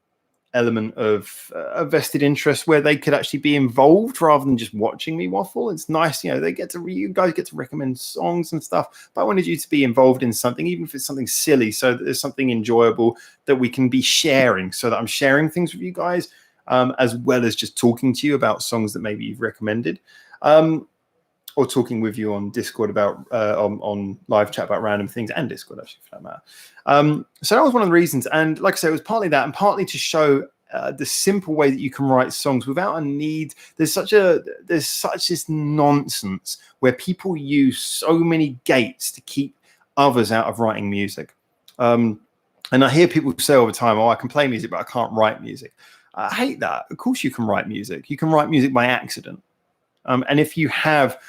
A: element of a vested interest where they could actually be involved rather than just watching me waffle. It's nice, you guys get to recommend songs and stuff, but I wanted you to be involved in something, even if it's something silly, so that there's something enjoyable that we can be sharing, so that I'm sharing things with you guys, as well as just talking to you about songs that maybe you've recommended, or talking with you on Discord about on live chat about random things, and Discord actually for that matter. So that was one of the reasons, and like I said, it was partly that, and partly to show the simple way that you can write songs without a need. There's such this nonsense where people use so many gates to keep others out of writing music. And I hear people say all the time, "Oh, I can play music, but I can't write music." I hate that. Of course, you can write music. You can write music by accident, and if you have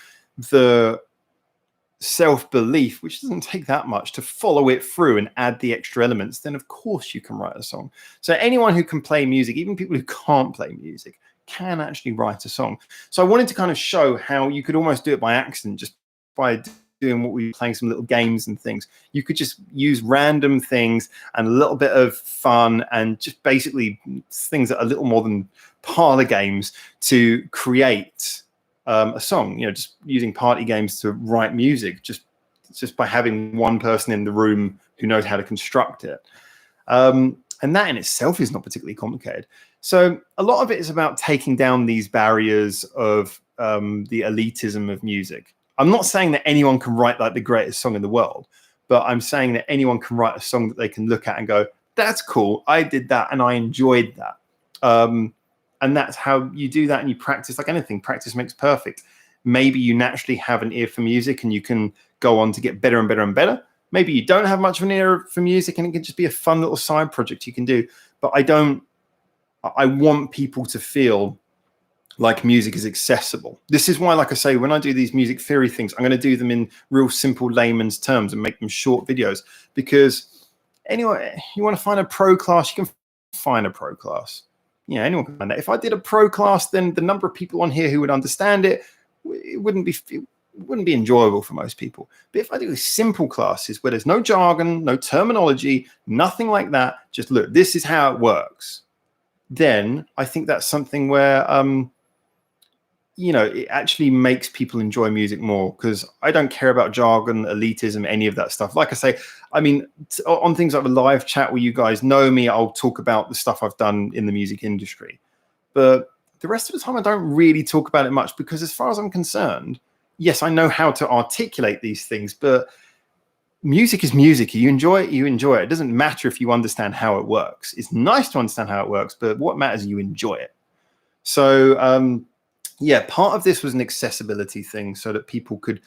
A: the self-belief, which doesn't take that much, to follow it through and add the extra elements, then of course you can write a song. So anyone who can play music, even people who can't play music, can actually write a song. So I wanted to kind of show how you could almost do it by accident, just by doing what we were playing, some little games and things. You could just use random things and a little bit of fun and just basically things that are a little more than parlor games to create a song, just using party games to write music, just by having one person in the room who knows how to construct it. And that in itself is not particularly complicated. So a lot of it is about taking down these barriers of the elitism of music. I'm not saying that anyone can write like the greatest song in the world, but I'm saying that anyone can write a song that they can look at and go, that's cool, I did that and I enjoyed that. And that's how you do that, and you practice like anything. Practice makes perfect. Maybe you naturally have an ear for music and you can go on to get better and better and better. Maybe you don't have much of an ear for music and it can just be a fun little side project you can do. But I want people to feel like music is accessible. This is why, like I say, when I do these music theory things, I'm going to do them in real simple layman's terms and make them short videos, because anyway, you want to find a pro class, you can find a pro class. Anyone can find that. If I did a pro class, then the number of people on here who would understand it wouldn't be enjoyable for most people. But if I do simple classes where there's no jargon, no terminology, nothing like that, just look, this is how it works, then I think that's something where it actually makes people enjoy music more, because I don't care about jargon, elitism, any of that stuff. Like I say, I mean, on things like the live chat where you guys know me, I'll talk about the stuff I've done in the music industry. But the rest of the time, I don't really talk about it much, because as far as I'm concerned, yes, I know how to articulate these things, but music is music. You enjoy it, you enjoy it. It doesn't matter if you understand how it works. It's nice to understand how it works, but what matters is you enjoy it. So, yeah, part of this was an accessibility thing, so that people could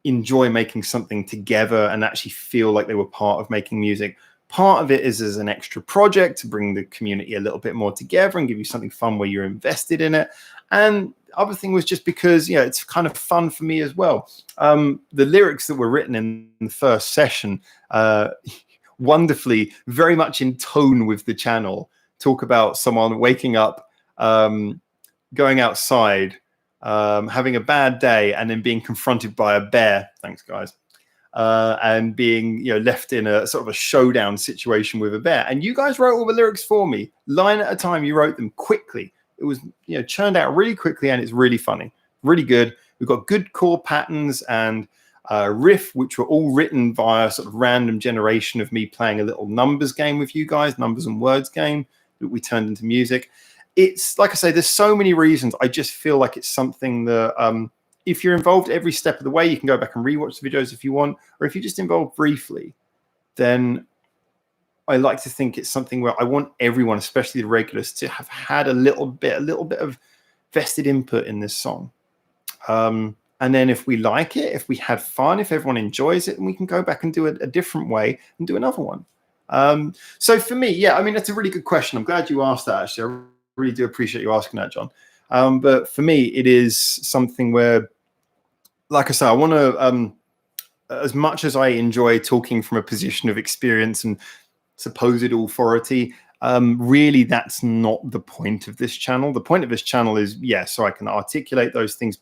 A: enjoy making something together and actually feel like they were part of making music. Part of it is as an extra project to bring the community a little bit more together and give you something fun where you're invested in it. And the other thing was just because, it's kind of fun for me as well. The lyrics that were written in the first session wonderfully, very much in tone with the channel, talk about someone waking up, going outside, having a bad day, and then being confronted by a bear. Thanks, guys. And being, left in a sort of a showdown situation with a bear. And you guys wrote all the lyrics for me, line at a time. You wrote them quickly. It was, churned out really quickly, and it's really funny, really good. We've got good chord patterns and riff, which were all written via sort of random generation of me playing a little numbers game with you guys, numbers and words game that we turned into music. It's like I say, there's so many reasons. I just feel like it's something that if you're involved every step of the way, you can go back and rewatch the videos if you want, or if you're just involved briefly, then I like to think it's something where I want everyone, especially the regulars, to have had a little bit of vested input in this song. And then if we like it, if we had fun, if everyone enjoys it, then we can go back and do it a different way and do another one. So for me, yeah, I mean, that's a really good question. I'm glad you asked that, actually. I really do appreciate you asking that, John. But for me, it is something where, like I say, I want to, as much as I enjoy talking from a position of experience and supposed authority, really that's not the point of this channel. The point of this channel is, so I can articulate those things,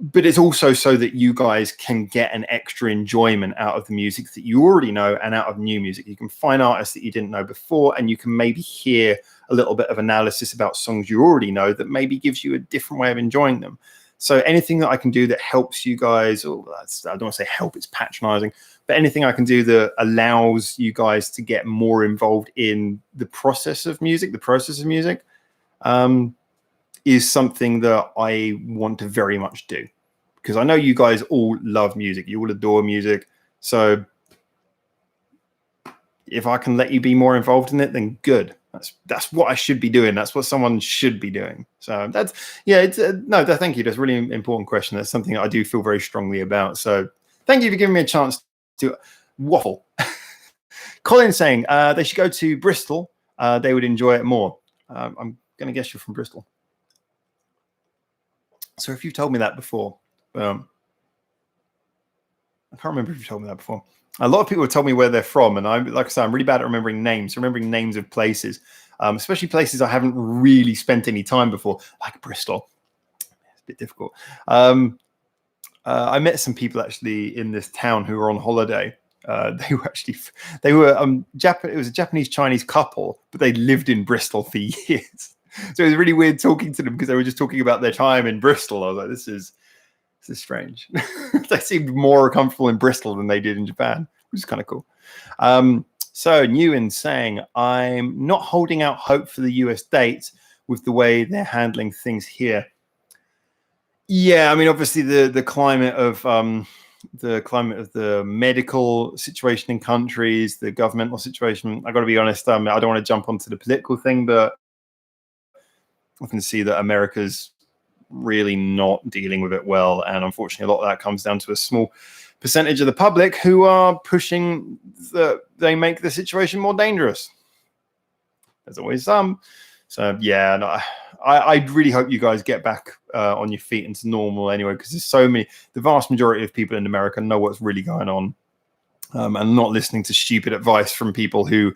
A: but it's also so that you guys can get an extra enjoyment out of the music that you already know and out of new music. You can find artists that you didn't know before, and you can maybe hear a little bit of analysis about songs you already know that maybe gives you a different way of enjoying them. So anything that I can do that helps you guys, I don't want to say help, it's patronizing, but anything I can do that allows you guys to get more involved in the process of music, is something that I want to very much do, because I know you guys all love music. You all adore music. So if I can let you be more involved in it, then good. That's what I should be doing. That's what someone should be doing. So that's, it's no, thank you. That's a really important question. That's something I do feel very strongly about. So thank you for giving me a chance to waffle. Colin's saying they should go to Bristol. They would enjoy it more. I'm going to guess you're from Bristol. So if you've told me that before, I can't remember if you've told me that before. A lot of people have told me where they're from, and like I said, I'm really bad at remembering names of places, especially places I haven't really spent any time before, like Bristol. It's a bit difficult. I met some people actually in this town who were on holiday. It was a Japanese Chinese couple, but they lived in Bristol for years. So it was really weird talking to them because they were just talking about their time in Bristol. I was like, this is strange. They seemed more comfortable in Bristol than they did in Japan, which is kind of cool. So Nguyen saying, I'm not holding out hope for the US dates with the way they're handling things here. Yeah, I mean, obviously the climate of the medical situation in countries, the governmental situation. I got to be honest. I don't want to jump onto the political thing, but I can see that America's really not dealing with it well, and unfortunately, a lot of that comes down to a small percentage of the public who are pushing that they make the situation more dangerous. There's always some. So yeah, no, I really hope you guys get back on your feet into normal anyway, because there's so many. The vast majority of people in America know what's really going on, and not listening to stupid advice from people who,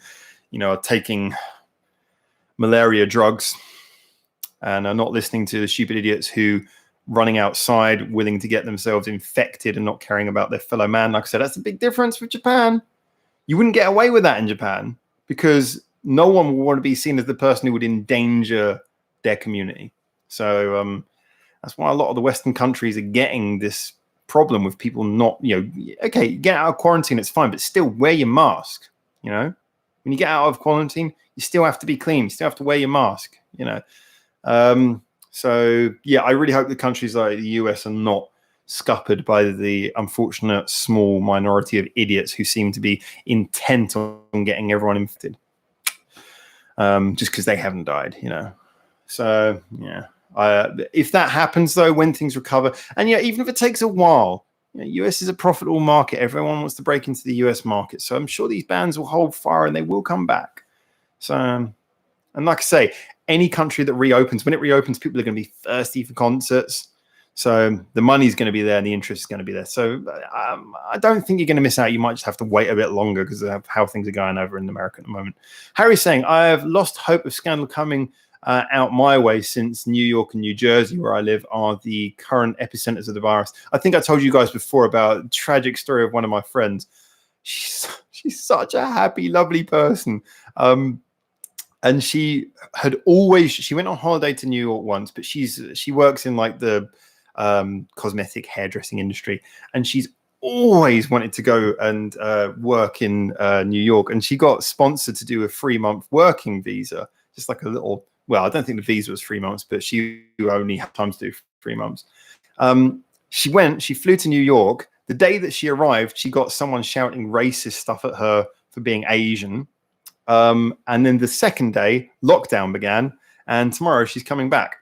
A: are taking malaria drugs, and are not listening to the stupid idiots who running outside willing to get themselves infected and not caring about their fellow man. Like I said, that's a big difference with Japan. You wouldn't get away with that in Japan because no one would want to be seen as the person who would endanger their community. So that's why a lot of the Western countries are getting this problem with people not, okay, get out of quarantine, it's fine, but still wear your mask. When you get out of quarantine, you still have to be clean. You still have to wear your mask, So yeah, I really hope the countries like the US are not scuppered by the unfortunate small minority of idiots who seem to be intent on getting everyone infected, just because they haven't died, So yeah, if that happens though, when things recover, and even if it takes a while, US is a profitable market. Everyone wants to break into the US market, so I'm sure these bands will hold fire and they will come back. So, and like I say, any country that reopens, when it reopens, people are going to be thirsty for concerts. So the money's going to be there and the interest is going to be there. So I don't think you're going to miss out. You might just have to wait a bit longer because of how things are going over in America at the moment. Harry's saying, I've lost hope of scandal coming out my way since New York and New Jersey, where I live, are the current epicenters of the virus. I think I told you guys before about a tragic story of one of my friends. She's such a happy, lovely person. And she went on holiday to New York once, but she works in like the cosmetic hairdressing industry, and she's always wanted to go and work in New York, and she got sponsored to do a 3-month working visa, just like a little, well, I don't think the visa was 3 months, but she only had time to do 3 months. She flew to New York. The day that she arrived, she got someone shouting racist stuff at her for being Asian. And then the second day, lockdown began, and tomorrow she's coming back.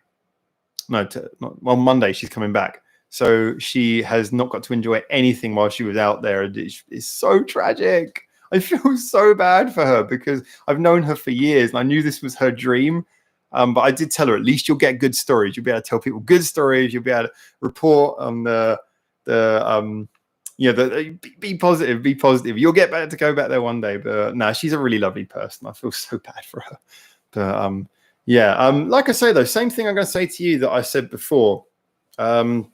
A: Monday she's coming back. So she has not got to enjoy anything while she was out there. And it's so tragic. I feel so bad for her because I've known her for years and I knew this was her dream. But I did tell her, at least you'll get good stories. You'll be able to tell people good stories. You'll be able to report on be positive, be positive. You'll get back to go back there one day. But no, she's a really lovely person. I feel so bad for her. But like I say though, same thing I'm going to say to you that I said before. I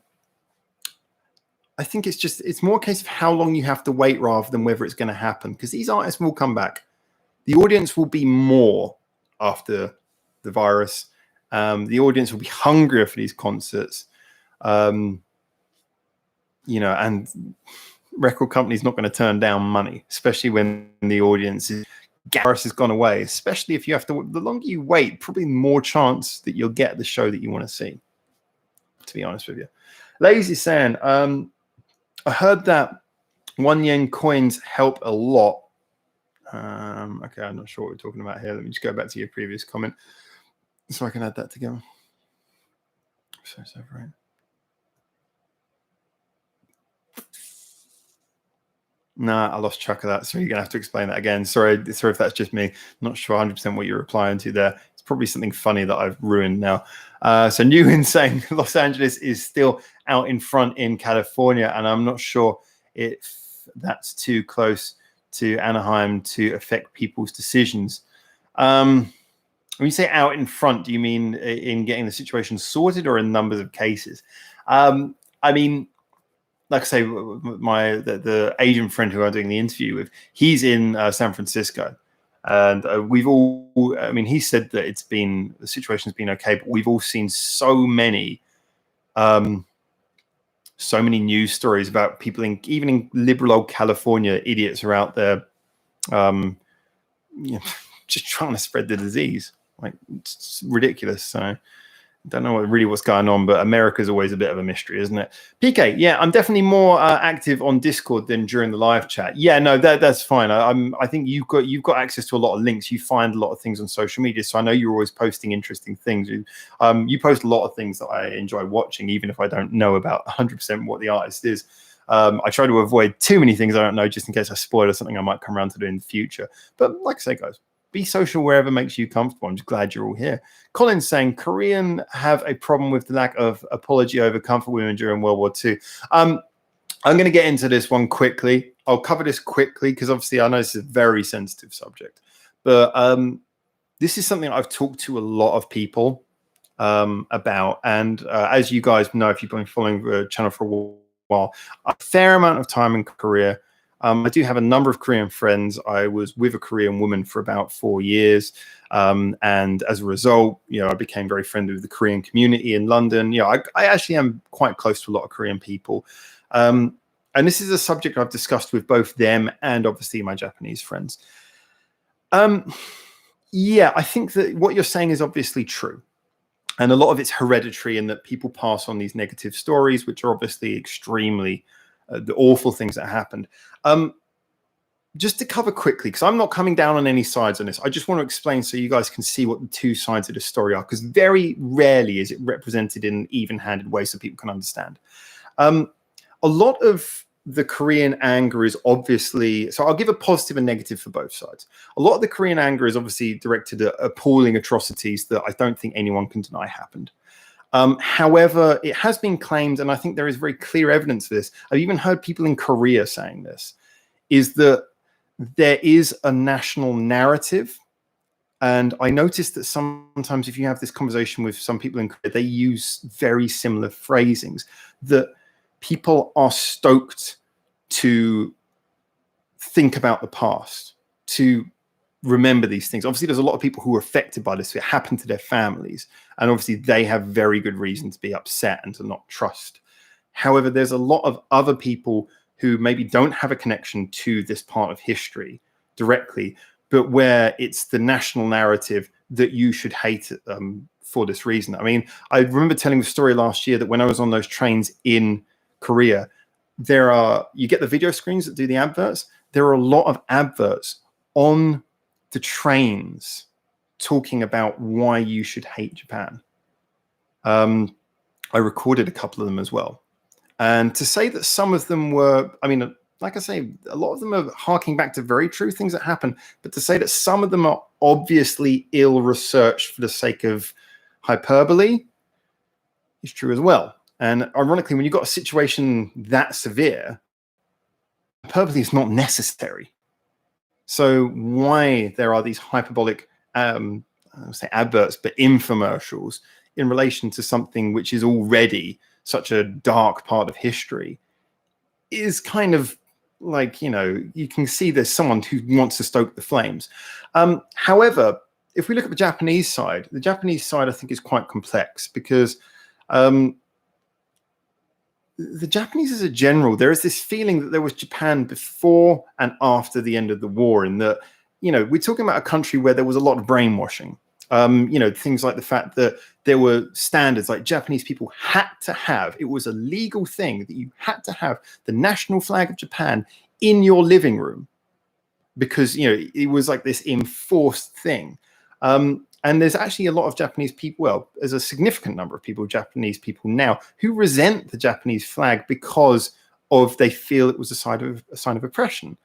A: think it's more a case of how long you have to wait rather than whether it's going to happen, because these artists will come back. The audience will be more after the virus. The audience will be hungrier for these concerts. And record companies not going to turn down money, especially when the audience virus has gone away, especially if you have to, the longer you wait, probably more chance that you'll get the show that you want to see, to be honest with you. Lazy saying, I heard that 1 yen coins help a lot. Okay, I'm not sure what we're talking about here. Let me just go back to your previous comment so I can add that together. So right. Nah, I lost track of that. So you're going to have to explain that again. Sorry if that's just me. I'm not sure 100% what you're replying to there. It's probably something funny that I've ruined now. So Newin saying Los Angeles is still out in front in California, and I'm not sure if that's too close to Anaheim to affect people's decisions. When you say out in front, do you mean in getting the situation sorted or in numbers of cases? I mean, like I say, the Asian friend who I'm doing the interview with, he's in San Francisco. And he said that the situation's been okay, but we've all seen so many news stories about people even in liberal old California, idiots are out there just trying to spread the disease. Like, it's ridiculous. So I don't know what's going on, but America's always a bit of a mystery, isn't it? PK, yeah, I'm definitely more active on Discord than during the live chat. Yeah, no, that's fine. I think you've got access to a lot of links. You find a lot of things on social media, so I know you're always posting interesting things. You post a lot of things that I enjoy watching, even if I don't know about 100% what the artist is. I try to avoid too many things I don't know, just in case I spoil something I might come around to do in the future. But like I say, guys, be social wherever makes you comfortable. I'm just glad you're all here. Colin's saying Korean have a problem with the lack of apology over comfort women during World War II. I'm going to get into this one quickly. I'll cover this quickly because obviously I know this is a very sensitive subject. But this is something I've talked to a lot of people about. And as you guys know, if you've been following the channel for a while, a fair amount of time in Korea. I do have a number of Korean friends. I was with a Korean woman for about 4 years. And as a result, I became very friendly with the Korean community in London. I actually am quite close to a lot of Korean people. And this is a subject I've discussed with both them and obviously my Japanese friends. Yeah, I think that what you're saying is obviously true. And a lot of it's hereditary in that people pass on these negative stories, which are obviously extremely the awful things that happened. Just to cover quickly, because I'm not coming down on any sides on this. I just want to explain so you guys can see what the two sides of the story are, because very rarely is it represented in an even-handed way so people can understand. A lot of the Korean anger is obviously, so I'll give a positive and negative for both sides. A lot of the Korean anger is obviously directed at appalling atrocities that I don't think anyone can deny happened. However, it has been claimed, and I think there is very clear evidence for this. I've even heard people in Korea saying this, is that there is a national narrative. And I noticed that sometimes if you have this conversation with some people in Korea, they use very similar phrasings, that people are stoked to think about the past, to remember these things. Obviously, there's a lot of people who are affected by this. It happened to their families. And obviously, they have very good reason to be upset and to not trust. However, there's a lot of other people who maybe don't have a connection to this part of history directly, but where it's the national narrative that you should hate for this reason. I mean, I remember telling the story last year that when I was on those trains in Korea, you get the video screens that do the adverts. There are a lot of adverts on the trains talking about why you should hate Japan. I recorded a couple of them as well. And to say that some of them were, I mean, like I say, a lot of them are harking back to very true things that happen. But to say that some of them are obviously ill-researched for the sake of hyperbole is true as well. And ironically, when you've got a situation that severe, hyperbole is not necessary. So why there are these hyperbolic, I don't say adverts, but infomercials in relation to something which is already such a dark part of history is kind of like, you can see there's someone who wants to stoke the flames. However, if we look at the Japanese side, I think is quite complex because the Japanese as a general, there is this feeling that there was Japan before and after the end of the war, in that, we're talking about a country where there was a lot of brainwashing. Things like the fact that there were standards, like Japanese people had to have, it was a legal thing that you had to have the national flag of Japan in your living room because, it was like this enforced thing. And there's actually a lot of Japanese people, well, there's a significant number of people, Japanese people now, who resent the Japanese flag because they feel it was a sign of oppression.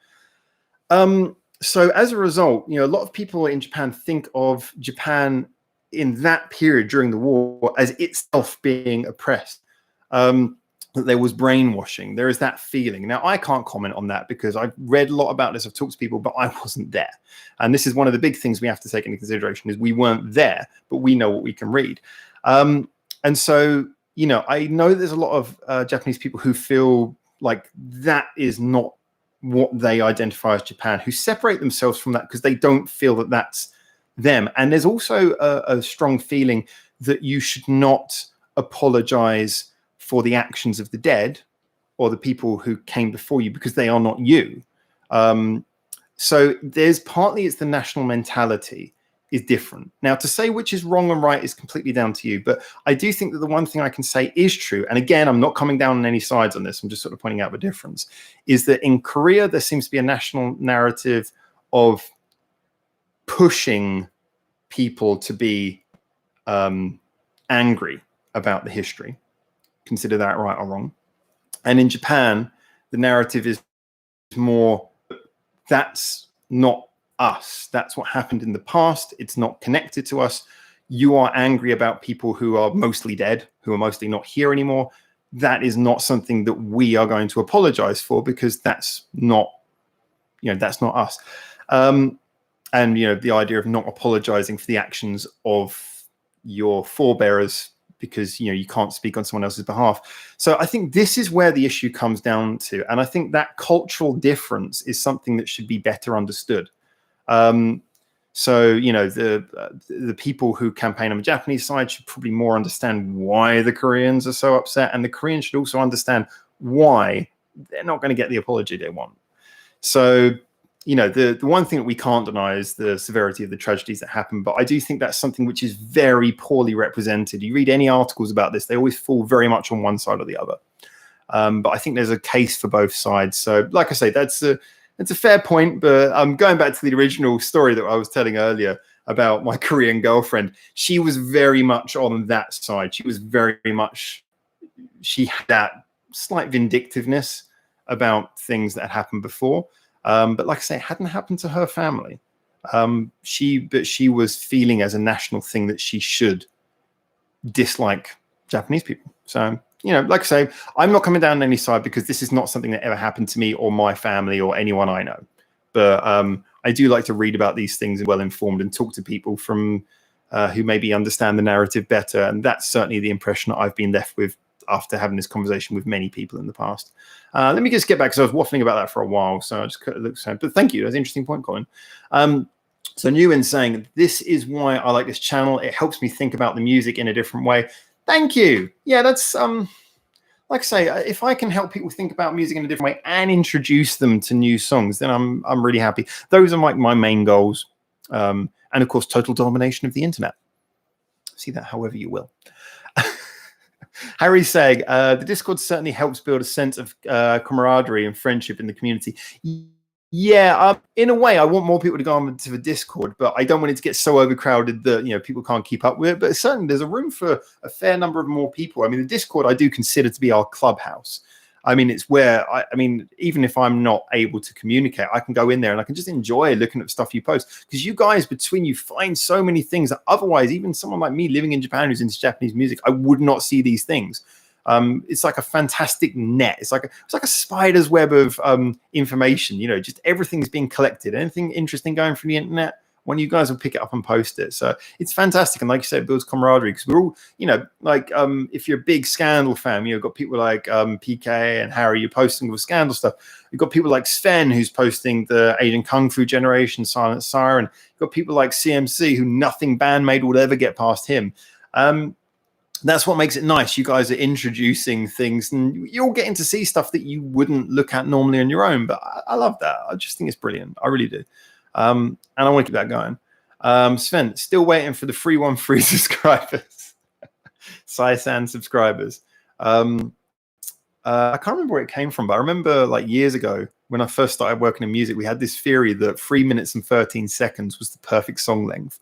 A: So as a result, a lot of people in Japan think of Japan in that period during the war as itself being oppressed, that there was brainwashing. There is that feeling. Now, I can't comment on that because I've read a lot about this. I've talked to people, but I wasn't there. And this is one of the big things we have to take into consideration is we weren't there, but we know what we can read. And so, I know there's a lot of Japanese people who feel like that is not what they identify as Japan, who separate themselves from that because they don't feel that that's them. And there's also a strong feeling that you should not apologize for the actions of the dead or the people who came before you because they are not you. So there's partly it's the national mentality is different. Now, to say which is wrong and right is completely down to you. But I do think that the one thing I can say is true, and again, I'm not coming down on any sides on this, I'm just sort of pointing out the difference, is that in Korea, there seems to be a national narrative of pushing people to be angry about the history. Consider that right or wrong. And in Japan, the narrative is more, that's not us. That's what happened in the past. It's not connected to us. You are angry about people who are mostly dead, who are mostly not here anymore. That is not something that we are going to apologize for because that's not, that's not us. And, the idea of not apologizing for the actions of your forebearers because, you can't speak on someone else's behalf. So I think this is where the issue comes down to. And I think that cultural difference is something that should be better understood. So, the people who campaign on the Japanese side should probably more understand why the Koreans are so upset. And the Koreans should also understand why they're not going to get the apology they want. So, the one thing that we can't deny is the severity of the tragedies that happen. But I do think that's something which is very poorly represented. You read any articles about this, they always fall very much on one side or the other. But I think there's a case for both sides. So like I say, that's a fair point. But I'm going back to the original story that I was telling earlier about my Korean girlfriend. She was very much on that side. She had that slight vindictiveness about things that had happened before. But like I say, it hadn't happened to her family. But she was feeling as a national thing that she should dislike Japanese people. So, you know, like I say, I'm not coming down on any side because this is not something that ever happened to me or my family or anyone I know. But I do like to read about these things and well informed and talk to people from who maybe understand the narrative better. And that's certainly the impression that I've been left with after having this conversation with many people in the past. Let me just get back because I was waffling about that for a while. So I just looked sad. But thank you. That's an interesting point, Colin. So Nguyen saying, this is why I like this channel. It helps me think about the music in a different way. Thank you. Yeah, that's like I say, if I can help people think about music in a different way and introduce them to new songs, then I'm really happy. Those are my main goals. And of course, total domination of the internet. See that however you will. Harry's saying, the Discord certainly helps build a sense of camaraderie and friendship in the community. Yeah, in a way, I want more people to go on to the Discord, but I don't want it to get so overcrowded that, you know, people can't keep up with it. But certainly there's a room for a fair number of more people. I mean, the Discord I do consider to be our clubhouse. I mean, it's where, I mean, even if I'm not able to communicate, I can go in there and I can just enjoy looking at stuff you post. Because you guys, between you, find so many things that otherwise, even someone like me living in Japan who's into Japanese music, I would not see these things. It's like a fantastic net. It's like a spider's web of information. You know, just everything's being collected. Anything interesting going from the internet, one of you guys will pick it up and post it. So it's fantastic. And like you said, it builds camaraderie because we're all, you know, like if you're a big Scandal fan, you've got people like PK and Harry, you're posting with Scandal stuff. You've got people like Sven, who's posting the Asian Kung Fu Generation, Silent Siren. You've got people like CMC, who nothing bandmade will ever get past him. That's what makes it nice. You guys are introducing things and you're getting to see stuff that you wouldn't look at normally on your own. But I love that. I just think it's brilliant. I really do. And I want to keep that going. Sven, still waiting for the free subscribers. Sai-san subscribers. I can't remember where it came from, but I remember like years ago when I first started working in music, we had this theory that 3 minutes and 13 seconds was the perfect song length.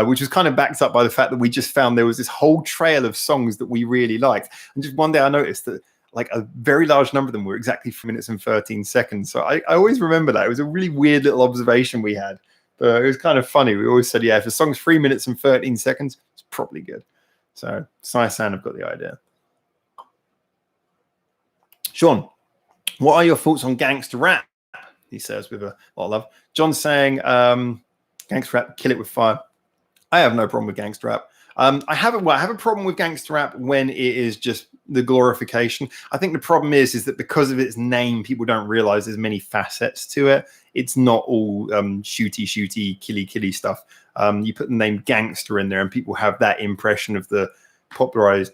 A: Which was kind of backed up by the fact that we just found there was this whole trail of songs that we really liked. And just one day I noticed that like a very large number of them were exactly 3 minutes and 13 seconds. So I always remember that. It was a really weird little observation we had. But it was kind of funny. We always said, yeah, if a song's 3 minutes and 13 seconds, it's probably good. So Sai-san have got the idea. Sean, what are your thoughts on gangster rap? He says with a lot of love. John's saying, gangster rap, kill it with fire. I have no problem with gangster rap. I have a problem with gangster rap when it is just the glorification. I think the problem is that because of its name, people don't realize there's many facets to it. It's not all shooty, killy stuff. You put the name gangster in there and people have that impression of the popularized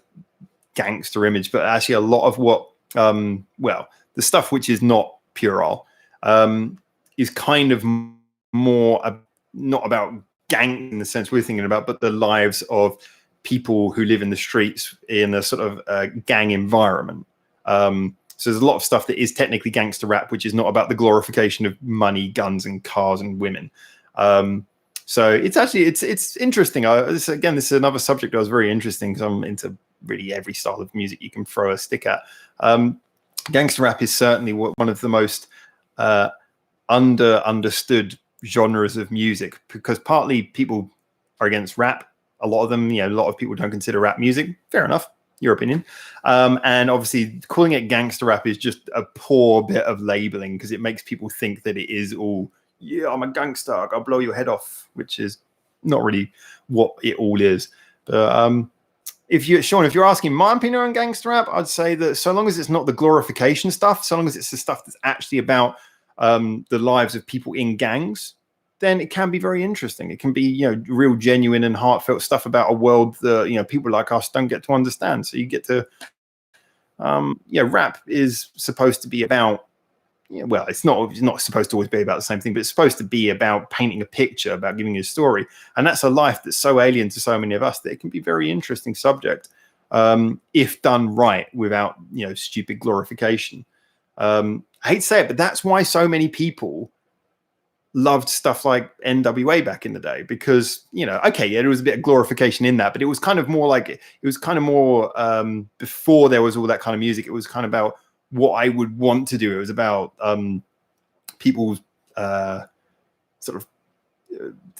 A: gangster image. But actually a lot of what, the stuff which is not puerile is kind of more not about gang in the sense we're thinking about, but the lives of people who live in the streets in a sort of gang environment. So there's a lot of stuff that is technically gangster rap, which is not about the glorification of money, guns, and cars and women. So it's actually it's interesting. This is another subject that was very interesting because I'm into really every style of music you can throw a stick at. Gangster rap is certainly one of the most understood genres of music because partly people are against rap. A lot of them, a lot of people don't consider rap music. Fair enough, your opinion. And obviously calling it gangster rap is just a poor bit of labeling because it makes people think that it is all, yeah, I'm a gangster, I'll blow your head off, which is not really what it all is. But Sean, if you're asking my opinion on gangster rap, I'd say that so long as it's not the glorification stuff, so long as it's the stuff that's actually about the lives of people in gangs, then it can be very interesting. It can be, real genuine and heartfelt stuff about a world that, people like us don't get to understand. So you get to, rap is supposed to be about, it's not supposed to always be about the same thing, but it's supposed to be about painting a picture, about giving you a story. And that's a life that's so alien to so many of us that it can be a very interesting subject if done right without, stupid glorification. I hate to say it, but that's why so many people loved stuff like NWA back in the day because, there was a bit of glorification in that, but it was kind of more before there was all that kind of music. It was kind of about what I would want to do. It was about people's sort of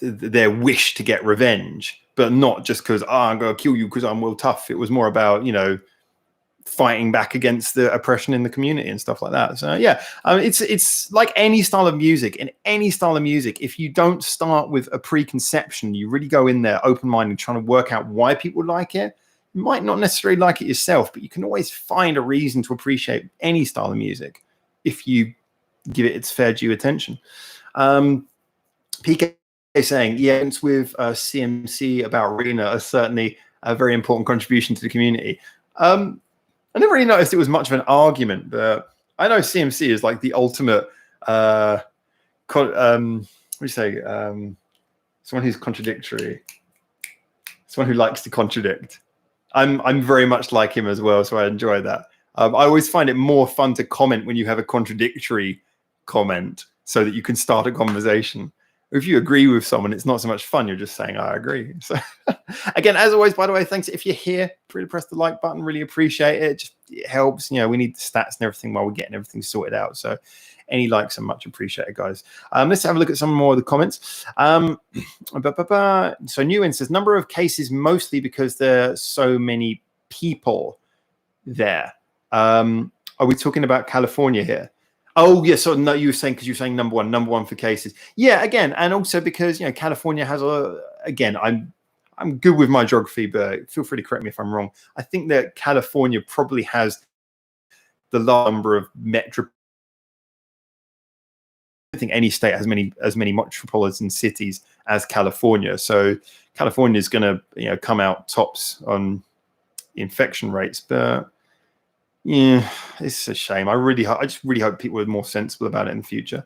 A: their wish to get revenge. but not just because I'm going to kill you because I'm well tough. It was more about, fighting back against the oppression in the community and stuff like that. So yeah, it's like any style of music. In any style of music, if you don't start with a preconception, you really go in there open-minded, trying to work out why people like it. You might not necessarily like it yourself, but you can always find a reason to appreciate any style of music if you give it its fair due attention. PK saying, yeah, it's with CMC about Rena are certainly a very important contribution to the community. I never really noticed it was much of an argument, but I know CMC is like the ultimate, what do you say? Someone who's contradictory, someone who likes to contradict. I'm very much like him as well, so I enjoy that. I always find it more fun to comment when you have a contradictory comment so that you can start a conversation. If you agree with someone, it's not so much fun. You're just saying, I agree. So again, as always, by the way, thanks. If you're here, really press the like button. Really appreciate it. It helps. We need the stats and everything while we're getting everything sorted out. So any likes are much appreciated, guys. Let's have a look at some more of the comments. So Newin says, number of cases mostly because there are so many people there. Are we talking about California here? Oh, yeah. So no, you were saying, because you're saying number one for cases. Yeah, again, and also because California has again, I'm good with my geography, but feel free to correct me if I'm wrong. I think that California probably has the large number of I don't think any state has as many metropolitan cities as California. So California is going to come out tops on infection rates, but yeah, it's a shame. I just really hope people are more sensible about it in the future.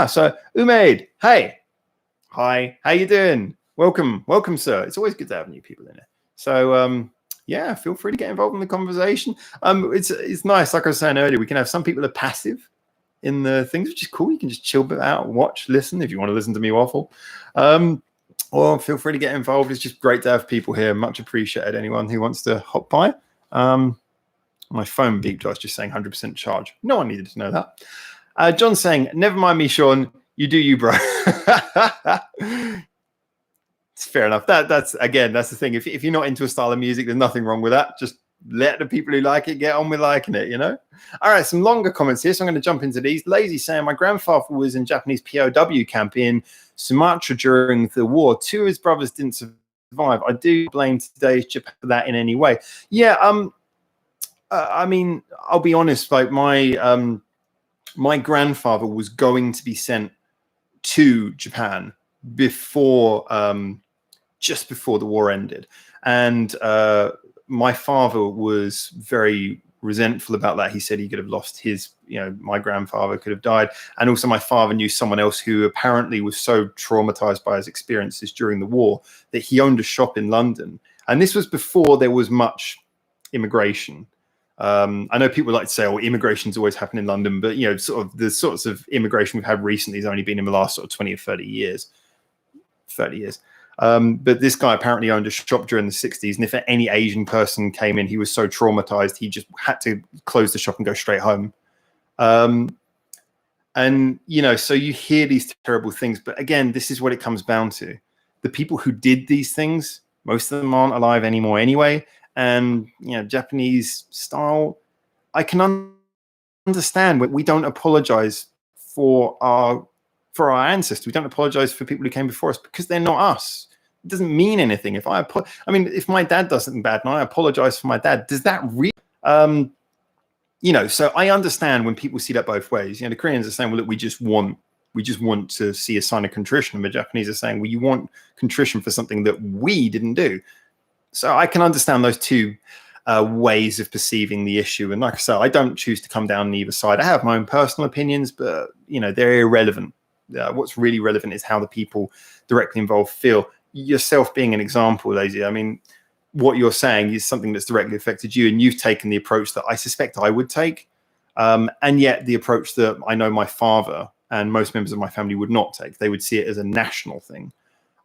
A: So Umaid, hey, hi, how you doing? Welcome, sir. It's always good to have new people in it. So yeah, feel free to get involved in the conversation. It's nice, like I was saying earlier, we can have some people that are passive in the things, which is cool. You can just chill out, watch, listen if you want to listen to me waffle. Or feel free to get involved. It's just great to have people here. Much appreciated. Anyone who wants to hop by. My phone beeped. I was just saying 100% charge. No one needed to know that. John saying, never mind me, Sean. You do you, bro. It's fair enough. That's the thing. If you're not into a style of music, there's nothing wrong with that. Just let the people who like it get on with liking it, All right, some longer comments here. So I'm going to jump into these. Lazy saying, my grandfather was in Japanese POW camp in Sumatra during the war. Two of his brothers didn't survive. I do blame today's Japan for that in any way. Yeah, I mean, I'll be honest. Like my grandfather was going to be sent to Japan before, just before the war ended, and my father was very resentful about that. He said he could have lost his, my grandfather could have died, and also my father knew someone else who apparently was so traumatized by his experiences during the war that he owned a shop in London, and this was before there was much immigration. I know people like to say, "Oh, immigration's always happened in London," but sort of the sorts of immigration we've had recently has only been in the last sort of 20 or 30 years. 30 years. But this guy apparently owned a shop during the 60s, and if any Asian person came in, he was so traumatized he just had to close the shop and go straight home. And so you hear these terrible things, but again, this is what it comes down to: the people who did these things, most of them aren't alive anymore anyway. And Japanese style, I can understand. We don't apologize for our ancestors. We don't apologize for people who came before us because they're not us. It doesn't mean anything. If if my dad does something bad and I apologize for my dad, does that really? So I understand when people see that both ways. The Koreans are saying, well, look, we just want to see a sign of contrition. And the Japanese are saying, well, you want contrition for something that we didn't do. So I can understand those two ways of perceiving the issue. And like I said, I don't choose to come down on either side. I have my own personal opinions, but they're irrelevant. What's really relevant is how the people directly involved feel. Yourself being an example, Lazy. I mean, what you're saying is something that's directly affected you, and you've taken the approach that I suspect I would take, and yet the approach that I know my father and most members of my family would not take. They would see it as a national thing.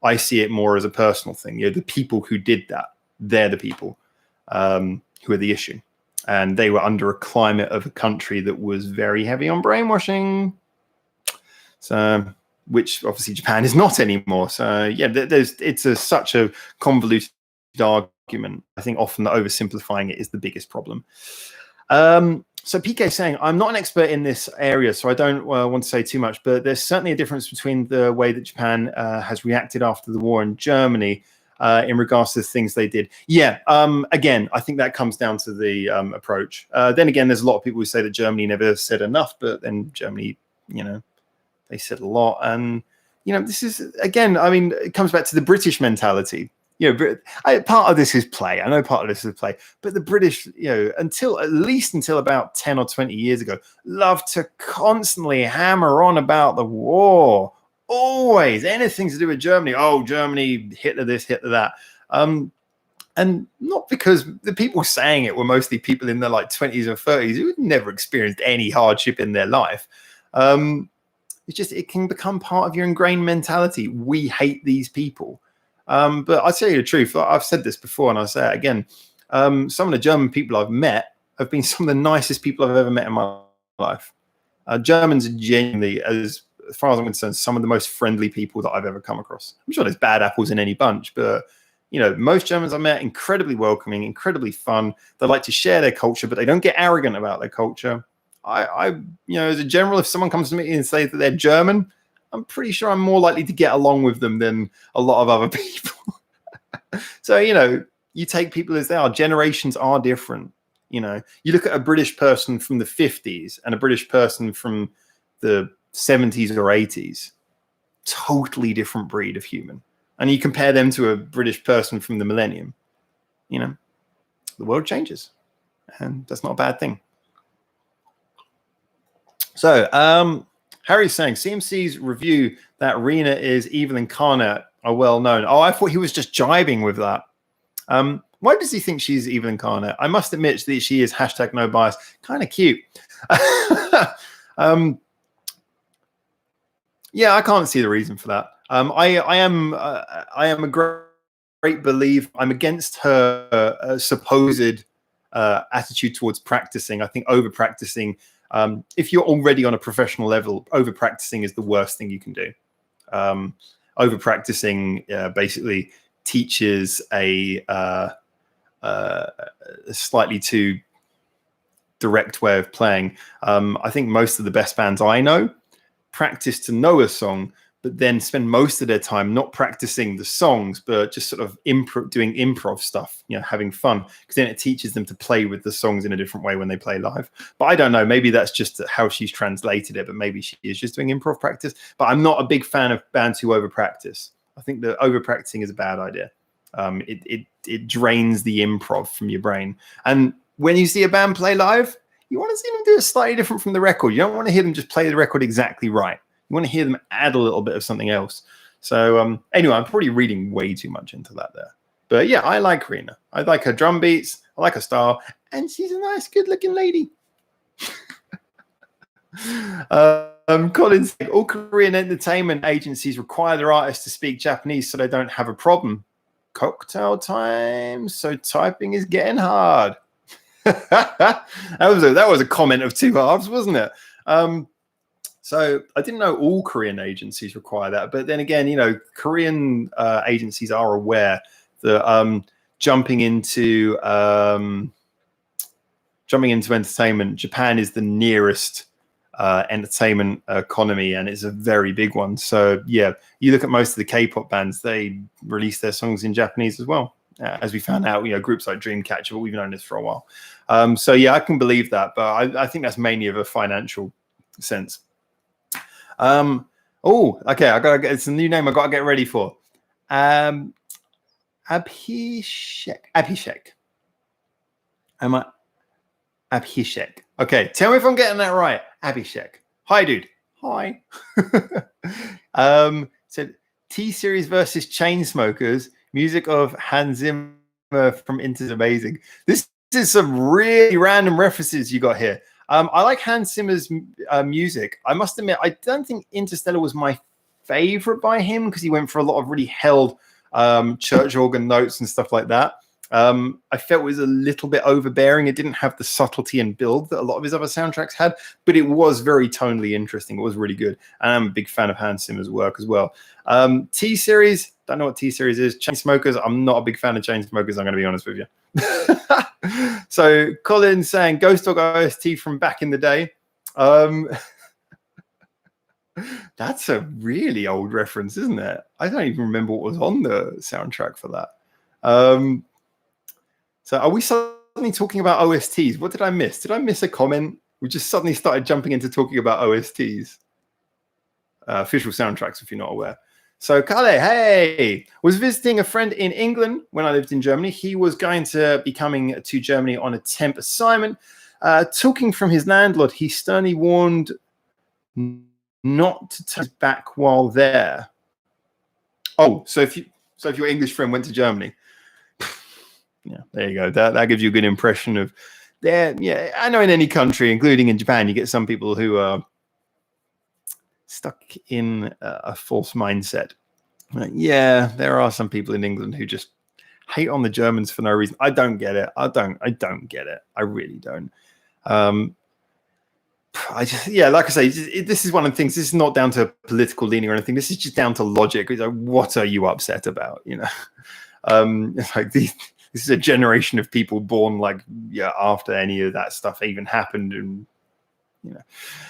A: I see it more as a personal thing. The people who did that, they're the people who are the issue. And they were under a climate of a country that was very heavy on brainwashing. So, which obviously Japan is not anymore. So yeah, such a convoluted argument. I think often the oversimplifying it is the biggest problem. So PK is saying, I'm not an expert in this area, so I don't want to say too much, but there's certainly a difference between the way that Japan has reacted after the war in Germany in regards to the things they did. Yeah, again, I think that comes down to the approach. Then again, there's a lot of people who say that Germany never said enough, but then Germany, they said a lot. And, this is, again, I mean, it comes back to the British mentality. Part of this is play. I know part of this is play, but the British, at least until about 10 or 20 years ago, loved to constantly hammer on about the war. Always anything to do with Germany. Oh, Germany, Hitler this, Hitler that. And not because the people saying it were mostly people in their 20s or 30s who had never experienced any hardship in their life. It's just, it can become part of your ingrained mentality. We hate these people. But I'll tell you the truth. I've said this before, and I'll say it again. Some of the German people I've met have been some of the nicest people I've ever met in my life. Germans are genuinely, as far as I'm concerned, some of the most friendly people that I've ever come across. I'm sure there's bad apples in any bunch, but most Germans I've met, incredibly welcoming, incredibly fun. They like to share their culture, but they don't get arrogant about their culture. As a general, if someone comes to me and says that they're German, I'm pretty sure I'm more likely to get along with them than a lot of other people. So, you take people as they are. Generations are different. You look at a British person from the 50s and a British person from the 70s or 80s, totally different breed of human. And you compare them to a British person from the millennium, the world changes. And that's not a bad thing. So, Harry's saying CMC's review that Rina is evil incarnate are well known. Oh, I thought he was just jibing with that. Why does he think she's evil incarnate? I must admit that she is #no bias. Kind of cute. Yeah, I can't see the reason for that. I am a great believer. I'm against her supposed attitude towards practicing. I think over practicing. If you're already on a professional level, over practicing is the worst thing you can do. Over practicing basically teaches a slightly too direct way of playing. I think most of the best bands I know practice to know a song, but then spend most of their time not practicing the songs, but just sort of doing improv stuff, having fun, because then it teaches them to play with the songs in a different way when they play live. But I don't know, maybe that's just how she's translated it, but maybe she is just doing improv practice. But I'm not a big fan of bands who over practice. I think that over practicing is a bad idea. It drains the improv from your brain. And when you see a band play live, you want to see them do it slightly different from the record. You don't want to hear them just play the record exactly right. You want to hear them add a little bit of something else. So anyway, I'm probably reading way too much into that there. But yeah, I like Rina. I like her drum beats. I like her style. And she's a nice, good-looking lady. Colin's saying, all Korean entertainment agencies require their artists to speak Japanese so they don't have a problem. Cocktail time. So typing is getting hard. that was a comment of two halves, wasn't it? So I didn't know all Korean agencies require that, but then again, Korean agencies are aware that jumping into entertainment, Japan is the nearest entertainment economy, and it's a very big one. So yeah, you look at most of the K-pop bands; they release their songs in Japanese as well. As we found out, groups like Dreamcatcher, but we've known this for a while. So yeah, I can believe that, but I think that's mainly of a financial sense. Okay, it's a new name I gotta get ready for. Abhishek. Abhishek. Okay, tell me if I'm getting that right. Abhishek. Hi, dude. Hi. So T-Series versus Chainsmokers. Music of Hans Zimmer from Inter's amazing. This is some really random references you got here. I like Hans Zimmer's music. I must admit, I don't think Interstellar was my favorite by him because he went for a lot of really held church organ notes and stuff like that. I felt it was a little bit overbearing. It didn't have the subtlety and build that a lot of his other soundtracks had, but it was very tonally interesting. It was really good. And I'm a big fan of Hans Zimmer's work as well. T-Series, don't know what T-Series is. Chainsmokers, I'm not a big fan of Chainsmokers, I'm going to be honest with you. So Colin saying Ghost Dog OST from back in the day. That's a really old reference, isn't it? I don't even remember what was on the soundtrack for that. So are we suddenly talking about OSTs? What did I miss? Did I miss a comment? We just suddenly started jumping into talking about OSTs. Official soundtracks, if you're not aware. So Kale, hey, was visiting a friend in England when I lived in Germany. He was going to be coming to Germany on a temp assignment. Talking from his landlord, he sternly warned not to turn back while there. Oh, so if your English friend went to Germany. Yeah, there you go. That gives you a good impression of there. Yeah, I know in any country, including in Japan, you get some people who are stuck in a false mindset. Yeah, there are some people in England who just hate on the Germans for no reason. I don't get it. I don't get it. I really don't. Like I say, this is one of the things. This is not down to political leaning or anything. This is just down to logic. It's like, what are you upset about? You know, it's like this is a generation of people born after any of that stuff even happened, and you know,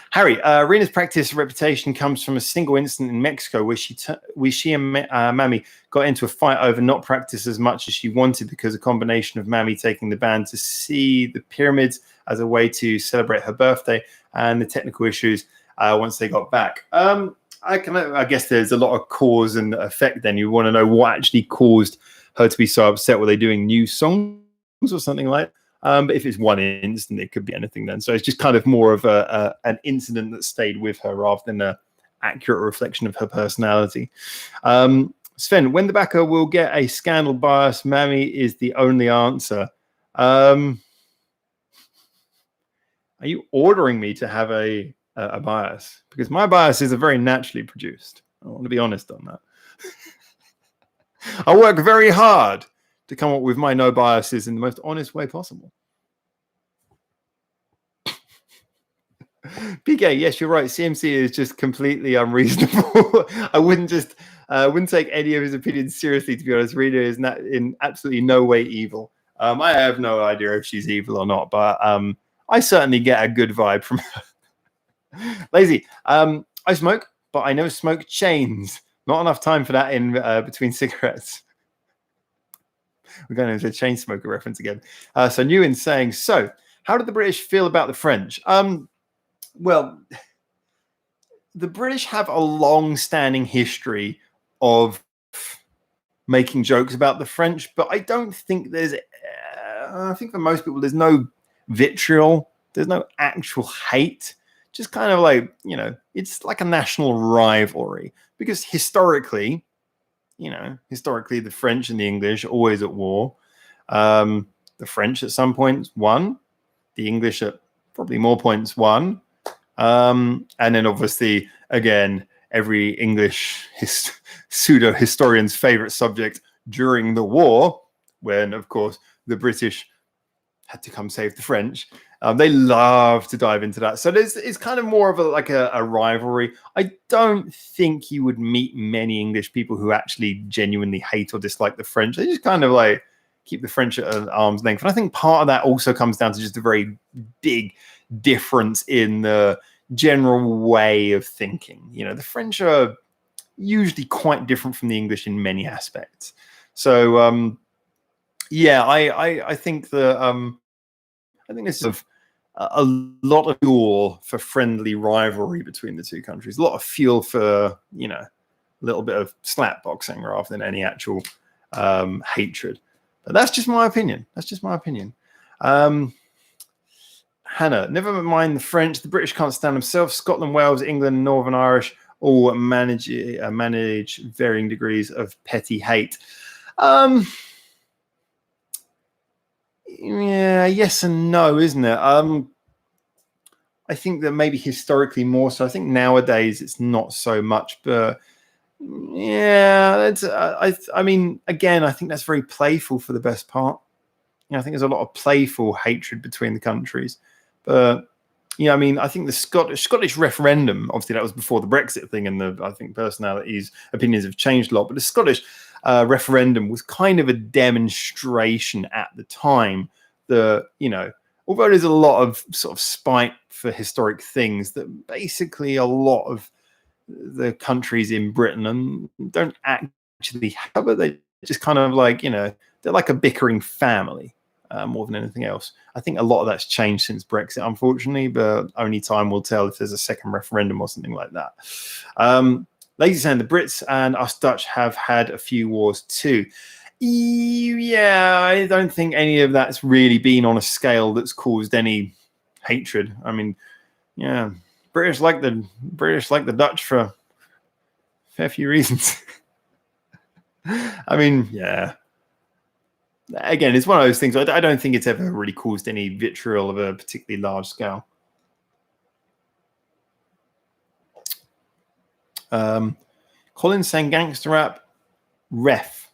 A: Harry, Rena's practice reputation comes from a single incident in Mexico where she and Mammy got into a fight over not practice as much as she wanted because a combination of Mammy taking the band to see the pyramids as a way to celebrate her birthday and the technical issues once they got back. I guess there's a lot of cause and effect. Then you want to know what actually caused her to be so upset. Were they doing new songs or something like that? But if it's one incident, it could be anything then. So it's just kind of more of an incident that stayed with her rather than an accurate reflection of her personality. Sven, when the backer will get a scandal bias, Mammy is the only answer. Are you ordering me to have a bias? Because my biases are very naturally produced. I want to be honest on that. I work very hard to come up with my no biases in the most honest way possible. PK, yes, you're right. CMC is just completely unreasonable. I wouldn't take any of his opinions seriously, to be honest. Rita is not in absolutely no way evil. I have no idea if she's evil or not, but I certainly get a good vibe from her. Lazy. I smoke, but I never smoke chains. Not enough time for that in between cigarettes. We're going into a chain smoker reference again. So Nguyen saying, so how did the British feel about the French? Well, the British have a long-standing history of making jokes about the French, but I don't think there's, I think for most people, there's no vitriol. There's no actual hate. Just kind of like, it's like a national rivalry because historically, the French and the English are always at war. The French at some points won. The English at probably more points won. And then obviously, again, every English pseudo-historian's favorite subject during the war, when, of course, the British had to come save the French. They love to dive into that. So it's kind of more of a rivalry. I don't think you would meet many English people who actually genuinely hate or dislike the French. They just kind of keep the French at an arm's length. And I think part of that also comes down to just a very big difference in the general way of thinking. The French are usually quite different from the English in many aspects. So, I think that I think this is a lot of fuel for friendly rivalry between the two countries. A lot of fuel for, a little bit of slap boxing rather than any actual hatred. But that's just my opinion. Hannah, never mind the French. The British can't stand themselves. Scotland, Wales, England, Northern Irish all manage varying degrees of petty hate. Yeah, yes and no, isn't it? I think that maybe historically more so. I think nowadays it's not so much, but yeah, I mean, again, I think that's very playful for the best part. I think there's a lot of playful hatred between the countries. But I mean, I think the Scottish referendum, obviously that was before the Brexit thing, and I think opinions have changed a lot. But the Scottish referendum was kind of a demonstration at the time that, although there's a lot of sort of spite for historic things, that basically a lot of the countries in Britain don't actually have it. They just kind of like, they're like a bickering family. More than anything else. I think a lot of that's changed since Brexit, unfortunately, but only time will tell if there's a second referendum or something like that. Ladies saying the Brits and us Dutch have had a few wars too. Yeah, I don't think any of that's really been on a scale that's caused any hatred. I mean, yeah, British like the Dutch for a fair few reasons. I mean, yeah. Again, it's one of those things. I don't think it's ever really caused any vitriol of a particularly large scale. Colin saying gangster rap ref.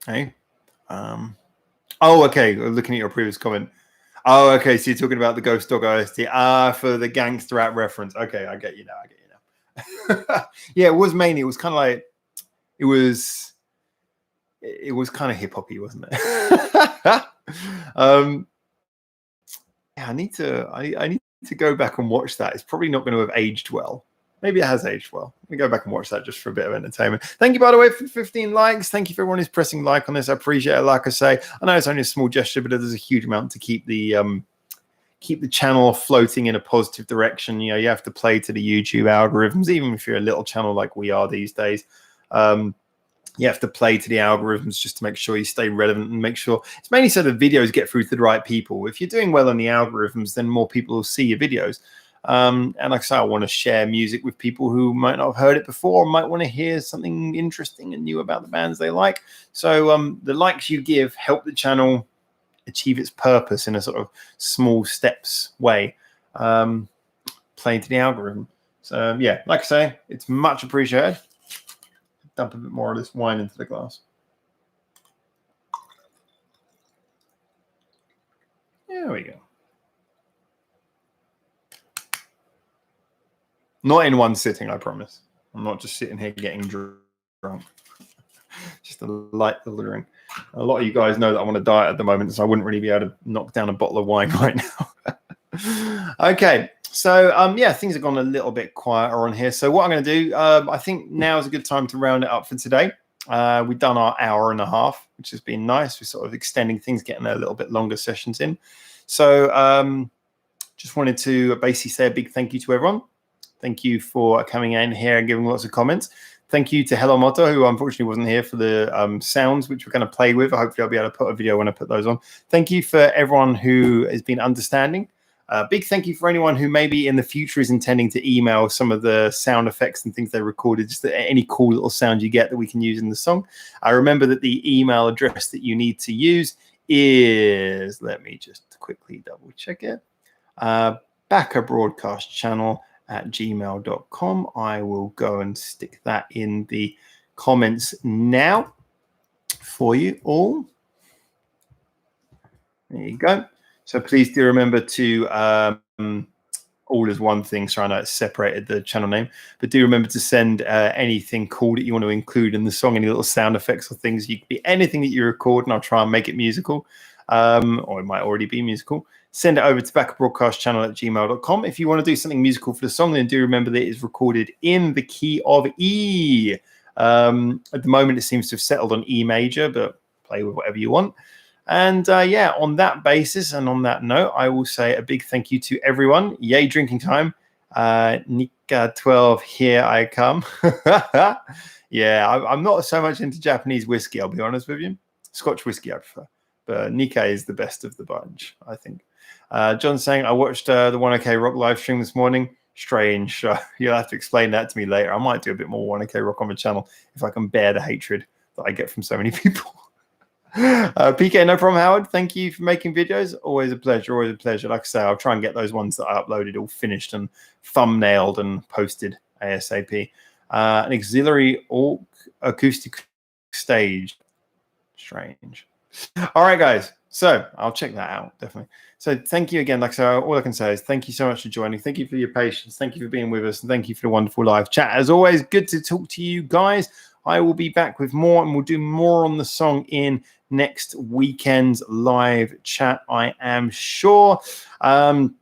A: Hey. Oh, okay. Looking at your previous comment. Oh, okay. So you're talking about the Ghost Dog OST. For the gangster rap reference. Okay, I get you now. Yeah, it was mainly. It was kind of like it was kind of hip hoppy, wasn't it? Yeah, I need to go back and watch that. It's probably not going to have aged well. Maybe it has aged well. Let me go back and watch that just for a bit of entertainment. Thank you, by the way, for 15 likes. Thank you for everyone who's pressing like on this. I appreciate it. Like I say, I know it's only a small gesture, but there's a huge amount to keep the channel floating in a positive direction. You have to play to the YouTube algorithms, even if you're a little channel like we are these days. You have to play to the algorithms just to make sure you stay relevant and make sure it's mainly so the videos get through to the right people. If you're doing well on the algorithms, then more people will see your videos. And like I say, I want to share music with people who might not have heard it before, or might want to hear something interesting and new about the bands they like. So the likes you give help the channel achieve its purpose in a sort of small steps way, playing to the algorithm. So yeah, like I say, it's much appreciated. Dump a bit more of this wine into the glass. There we go. Not in one sitting, I promise. I'm not just sitting here getting drunk. Just a light little drink. A lot of you guys know that I'm on a diet at the moment, so I wouldn't really be able to knock down a bottle of wine right now. Okay. So, yeah, things have gone a little bit quieter on here. So what I'm going to do, I think now is a good time to round it up for today. We've done our hour and a half, which has been nice. We're sort of extending things, getting a little bit longer sessions in. So just wanted to basically say a big thank you to everyone. Thank you for coming in here and giving lots of comments. Thank you to Hello Motto, who unfortunately wasn't here for the sounds, which we're going to play with. Hopefully I'll be able to put a video when I put those on. Thank you for everyone who has been understanding. Big thank you for anyone who maybe in the future is intending to email some of the sound effects and things they recorded, just any cool little sound you get that we can use in the song. I remember that the email address that you need to use is, let me just quickly double check it, backerbroadcastchannel@gmail.com. I will go and stick that in the comments now for you all. There you go. So please do remember to all is one thing. So I know it's separated the channel name, but do remember to send anything cool that you want to include in the song, any little sound effects or things. You could be anything that you record, and I'll try and make it musical, or it might already be musical. Send it over to backerbroadcastchannel@gmail.com. If you want to do something musical for the song, then do remember that it is recorded in the key of E. At the moment, it seems to have settled on E major, but play with whatever you want. And yeah, on that basis and on that note, I will say a big thank you to everyone. Yay, drinking time. Nika 12, here I come. Yeah, I'm not so much into Japanese whiskey, I'll be honest with you. Scotch whiskey I prefer. But Nika is the best of the bunch, I think. John's saying, I watched the 1OK Rock live stream this morning. Strange. You'll have to explain that to me later. I might do a bit more 1OK Rock on the channel if I can bear the hatred that I get from so many people. PK, no problem, Howard. Thank you for making videos. Always a pleasure. Always a pleasure. Like I say, I'll try and get those ones that I uploaded all finished and thumbnailed and posted ASAP. An auxiliary acoustic stage. Strange. All right, guys. So I'll check that out, definitely. So thank you again. Like I said, all I can say is thank you so much for joining. Thank you for your patience. Thank you for being with us. And thank you for the wonderful live chat. As always, good to talk to you guys. I will be back with more, and we'll do more on the song in next weekend's live chat, I am sure. Sun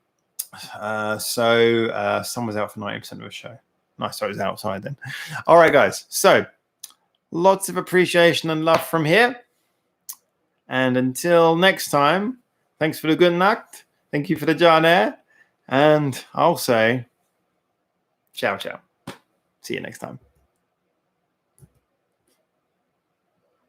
A: was out for 90% of the show. Nice, so it was outside then. All right, guys. So lots of appreciation and love from here. And until next time, thanks for the good night. Thank you for the John. And I'll say, ciao, ciao. See you next time.